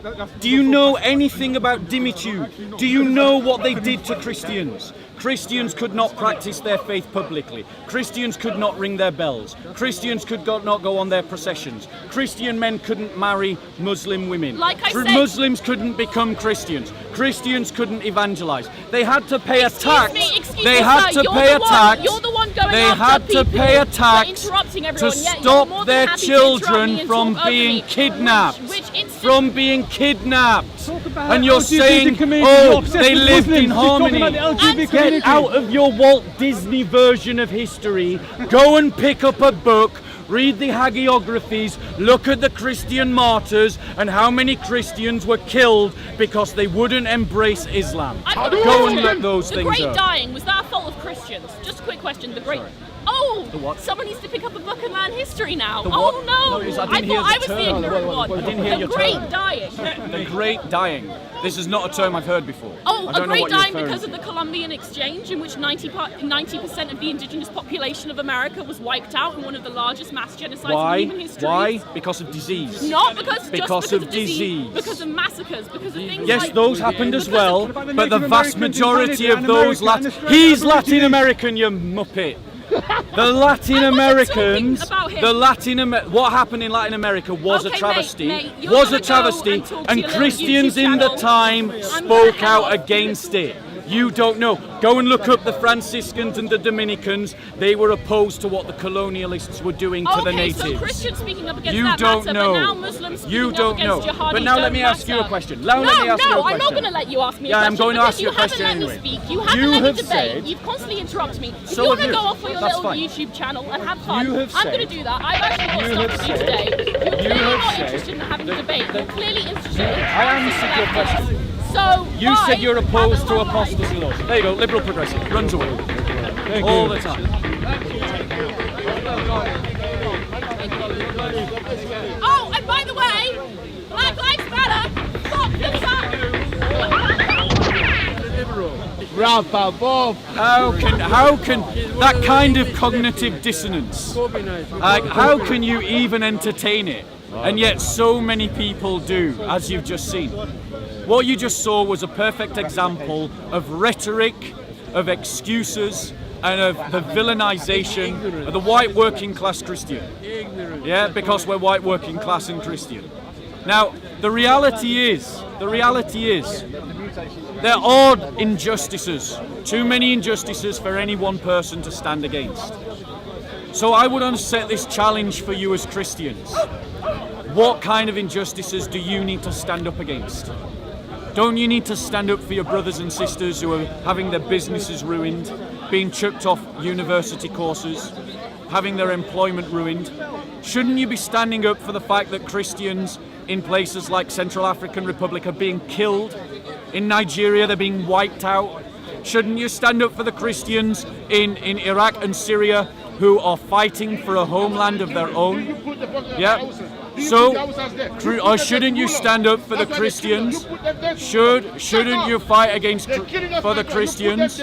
Do you know anything about dimitude? Do you know what they did to Christians? Christians could not practice their faith publicly. Christians could not ring their bells. Christians could not go on their processions. Christian men couldn't marry Muslim women. Like I said- Muslims couldn't become Christians. Christians couldn't evangelize. They had to pay a tax. Excuse They me, had sir, to pay a tax. You're the one going They after had to people pay a for tax interrupting to everyone, yet you're stop more than their happy to interrupt me children and from talk over being me, kidnapped. which From being kidnapped. about And you're LGBT saying, community, oh, you're obsessed they with lived Muslims, in you're talking harmony. about the LGBT Get community. out of your Walt Disney version of history. Go and pick up a book. Read the hagiographies, look at the Christian martyrs and how many Christians were killed because they wouldn't embrace Islam. I've got a Go and question. look those The things Great up. Dying, was that a fault of Christians? Just a quick question. The Great. Oh, The what? someone needs to pick up a book and learn history now. The Oh what? no! No, I I didn't hear thought the I was the term. ignorant one. I didn't hear the your Great term. Dying. The Great Dying. This is not a term I've heard before. Oh, I a don't know Great what you're Dying referring because to. of the Columbian Exchange, in which 90% of the indigenous population of America was wiped out in one of the largest mass genocides Why? in human history. Why? Because of disease. Not because Because of disease. because of massacres, because of things Yes, like those happened as well, about the but the Native vast Americans in majority Canada of and those America and Australia He's and Latin Aborigines. American, you muppet. The Latin Americans, talking about him. What happened in Latin America was Okay, a travesty. mate, you're Was a gonna go travesty, and talk to and your little Christians YouTube in the channel. time I'm spoke gonna out head off. against it. You don't know. Go and look up the Franciscans and the Dominicans. They were opposed to what the colonialists were doing to the Okay, natives. so Christians speaking up against You that don't matter, know. but now Muslims speaking You up don't know. against jihadis But now let don't me ask you a matter. question. No, Let me ask you a I'm not question. going to let you ask me a Yeah, I'm question going to because ask you a question haven't let anyway. me speak. You haven't You let me have debate. said- You've constantly interrupted me. If So you want have to go you. off for your That's little fine. YouTube channel and have fun, You have I'm going said- to do that. I've actually got You stuff have to do said- today. You're you clearly have not said interested in having a that- debate. You're clearly interested in I answered your question. So You why said you're opposed to haven't I- apostasy laws. There you go, liberal progressive. Runs away. All the time. Oh, and by the way, Black Lives Matter. Stop this Rafa, Bob. How can that kind of cognitive dissonance, like how can you even entertain it? And yet so many people do, as you've just seen. What you just saw was a perfect example of rhetoric, of excuses, and of the villainization of the white working class Christian. Yeah, because we're white working class and Christian. Now, the reality is, there are injustices, too many injustices for any one person to stand against. So I would set this challenge for you as Christians. What kind of injustices do you need to stand up against? Don't you need to stand up for your brothers and sisters who are having their businesses ruined, being chucked off university courses, having their employment ruined? Shouldn't you be standing up for the fact that Christians in places like Central African Republic are being killed? In Nigeria, they're being wiped out. Shouldn't you stand up for the Christians in Iraq and Syria who are fighting for a homeland of their own? Yeah. So, or shouldn't you stand up for the Christians? Shouldn't you fight against for the Christians?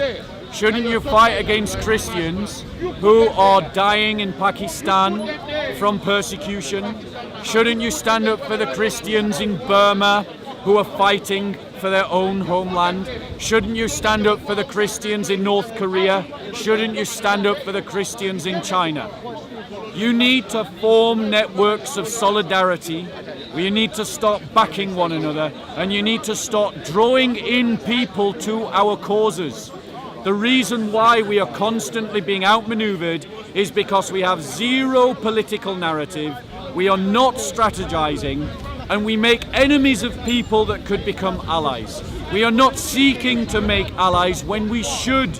Shouldn't you fight against Christians who are dying in Pakistan from persecution? Shouldn't you stand up for the Christians in Burma who are fighting for their own homeland? Shouldn't you stand up for the Christians in North Korea? Shouldn't you stand up for the Christians in China? You need to form networks of solidarity. You need to start backing one another, and you need to start drawing in people to our causes. The reason why we are constantly being outmaneuvered is because we have zero political narrative, we are not strategizing, and we make enemies of people that could become allies. We are not seeking to make allies when we should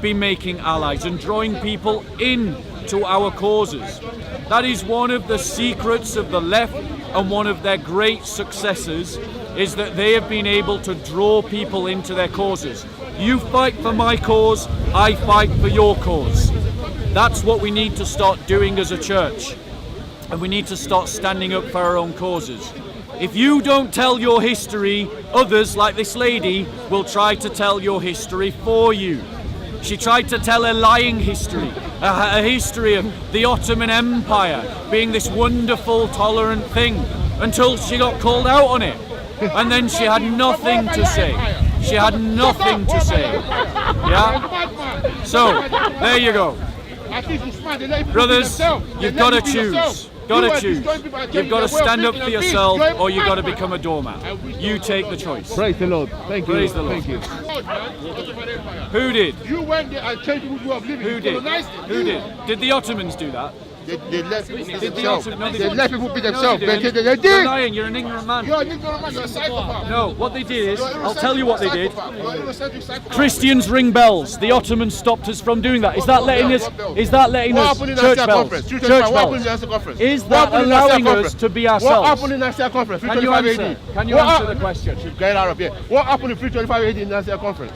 be making allies and drawing people in to our causes. That is one of the secrets of the left, and one of their great successes is that they have been able to draw people into their causes. You fight for my cause, I fight for your cause. That's what we need to start doing as a church. and we need to start standing up for our own causes. If you don't tell your history, others, like this lady, will try to tell your history for you. She tried to tell a lying history, a history of the Ottoman Empire being this wonderful, tolerant thing, until she got called out on it. And then she had nothing to say. She had nothing to say. Yeah? So, there you go. Brothers, you've got to choose. Got to choose. You've got to stand up for yourself, or you've got to become a doormat. You take the choice. Praise the Lord. Thank you. Praise the Lord. Thank you. Who did? You went there and changed people's way of living. Who did? Who did? Did the Ottomans do that? They left people be Did the themselves. Ottomans? No, They didn't. left people be No, themselves. they They didn't. did. You're lying. You're an ignorant man. You're an ignorant man. You're a psychopath. No, what they did is, I'll tell you what they did. You're an innocent psychopath. Christians ring bells. The Ottomans stopped us from doing that. Is that letting us? Is that letting What us? happened in Church Nicaea bells. conference? Church What happened in bells. Nicaea conference? Is What that happened in Nicaea allowing conference? us to be What ourselves? happened in Nicaea conference? Can you 325 answer? AD? Can you What answer hap- the question? Get out of here. What happened in 325 AD in Nicaea conference?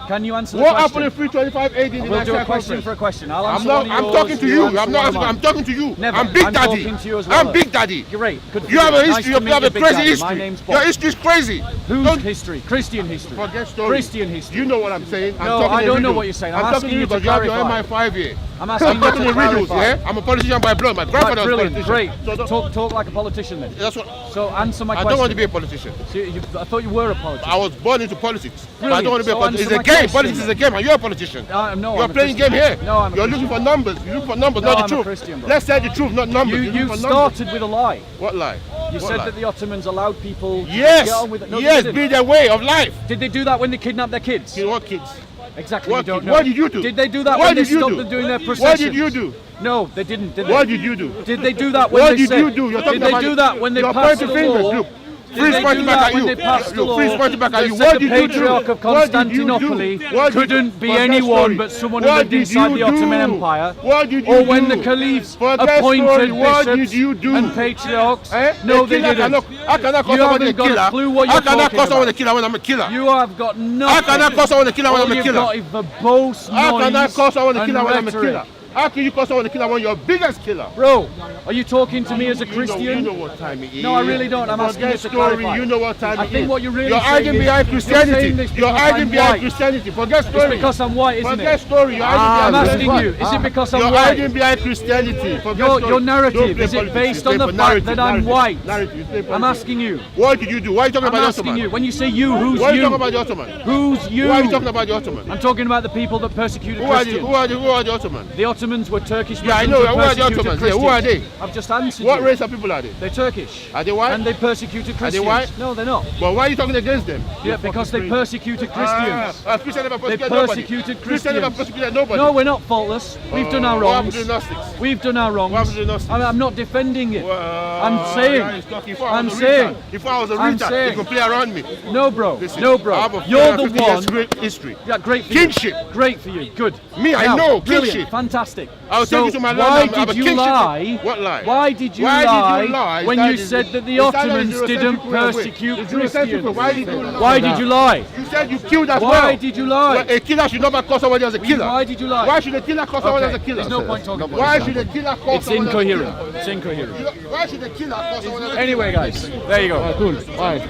Can you answer the What question? happened in 325 AD in We'll do Nicaea a question conference? for a question. I'll I'm answer not. one of I'm yours, talking to you. answer I'm not. one of mine. I'm talking to you. Never. I'm Big I'm Daddy. talking to you as well. I'm Big Daddy. Great. Good for You have a Nice history. to You meet have a Big crazy Daddy. history. My name's Your Bob. history is crazy. Whose Don't history? Christian history. forget stories. Christian history. You know what I'm saying. I'm No, talking I in don't know riddles. what you're saying. I'm I'm talking asking to you you to because you have your clarify. MI5 here. I'm asking I'm you talking to in riddles. clarify. Yeah. I'm a politician by blood. My Right, grandfather was a brilliant. politician. Great. So Talk like a politician then. that's what. So answer my I question. don't want to be a politician. So I thought you were a politician. I was born into politics. But I Brilliant. don't want to be a So politician. It's answer a my game. question Politics is a then. game, and you're a politician. No, You're I'm a playing game Christian. here. No, I'm a You're looking for numbers. You look for numbers, No, not I'm the a truth. Christian, bro. Let's say the truth, not numbers. You look for numbers. started with a lie. What lie? You What said lie? that the Ottomans allowed people to Yes. get on with it. No, Yes. they Be didn't. their way of life. Did they do that when they kidnapped their kids? You know what, kids? Exactly. What we don't did- know. what did you do? Did they do that What when they did you stopped do? them doing their What processions? did you do? No, they didn't. Did they? What did you do? Did they do that when What they did said? you do? You're talking Did they about do that when they you're passed pointing the fingers. law? Look. Did Freeze they pointing do back that at when you. they passed the Look, law freeze pointing back at that you. said What the did you do? Patriarch of What did you do? Constantinople What did- couldn't be forget anyone story. but someone who What lived did inside you the Ottoman do? Empire? What did you Or when do? the caliphs Forget appointed story. What did bishops you do? and patriarchs? Eh? No, A they killer didn't. cannot- How can I call You someone a haven't got a killer? clue what How you're can I talking call someone a about. killer when I'm a killer? You have got nothing. How can I call someone a killer when All I'm a you've killer? got is verbose How can I noise call someone a and killer when I'm a rhetoric. killer? How can you call someone a killer when you're the biggest killer? Bro, are you talking to me as a Christian? You know what time it is. No, I really don't. I'm asking you Forget to story. clarify. You know what time I it think is. what you're really You're saying hiding is- behind you're saying Christianity. this You're because hiding I'm behind white. Christianity. Forget It's story. because I'm white, isn't Forget it? story. You're hiding I'm behind asking you, Christianity. is it because You're I'm white? hiding behind Christianity. Forget Your story. narrative, Don't play is it politics. based You on play the for fact narrative, that I'm narrative, white? narrative. You play I'm politics. asking you. What did you do? Why are you talking I'm about the asking Ottoman? you. When you say you, who's Why are you you? talking about the Ottoman? Who's you? Why are you talking about the Ottoman? I'm talking about the people that persecuted Who are the Christians. who are the Ottoman? The Ottomans were Turkish Yeah, I Muslims know. who Who are the persecuted Ottomans? Yeah, Christians. who are they? I've just answered What you. race of people are they? They're Turkish. Are they white? And they persecuted Christians. white? No, they're not. But why are you talking against them? Yeah, because they persecuted Christians. Christians never They persecuted nobody. persecuted Christians never Christians. persecuted nobody. No, we're not faultless. We've done our What happened wrongs. to the Gnostics? We've done our wrongs. What happened to the Gnostics? I'm not defending it. I'm Yeah, saying. he's talking. If I I'm was a saying. retard, if I was a I'm retard, saying. you could play around me. No, bro. Listen, No, I bro. have a You're the 50 years one. great history. Yeah, great for Kingship. you. Great for you. Good. Me, I Now, know, brilliant. kingship. Fantastic. I'll so take you to my land. why I'm a did you kingship. lie? What lie? Why did you Why lie did you lie? when That you is- said that the it's that Ottomans is didn't Eurocentric way of way. persecute It's Eurocentric way. Christians? Why did you lie? Why did you lie? You said you killed as well. Why did you lie? Well, a killer should never call somebody as a killer. Why did you lie? Why should a killer call someone Okay, as a killer? there's no point talking about Why it. should a killer call It's someone incoherent. as a killer? It's incoherent. Why should a killer call someone as a killer? Anyway, guys, there you go. Cool. Bye.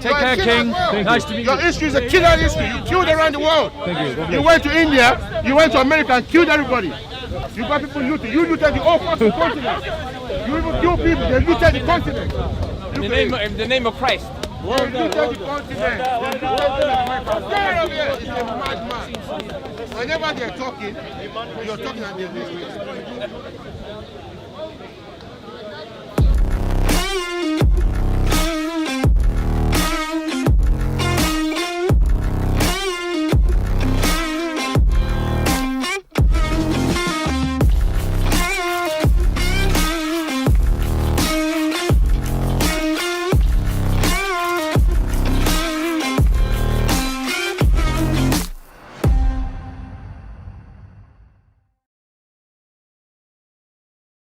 Take care, King. Nice to meet Your you. history is a killer history. You killed around the world. Thank you. God You bless. went to India, you went to America and killed everybody. You got people looting. You looted the whole fucking continent. You even killed people. They looted the continent. In the name of Christ. They looted the continent. Get out of here. It's a madman. Whenever they're talking, you're talking and they're listening.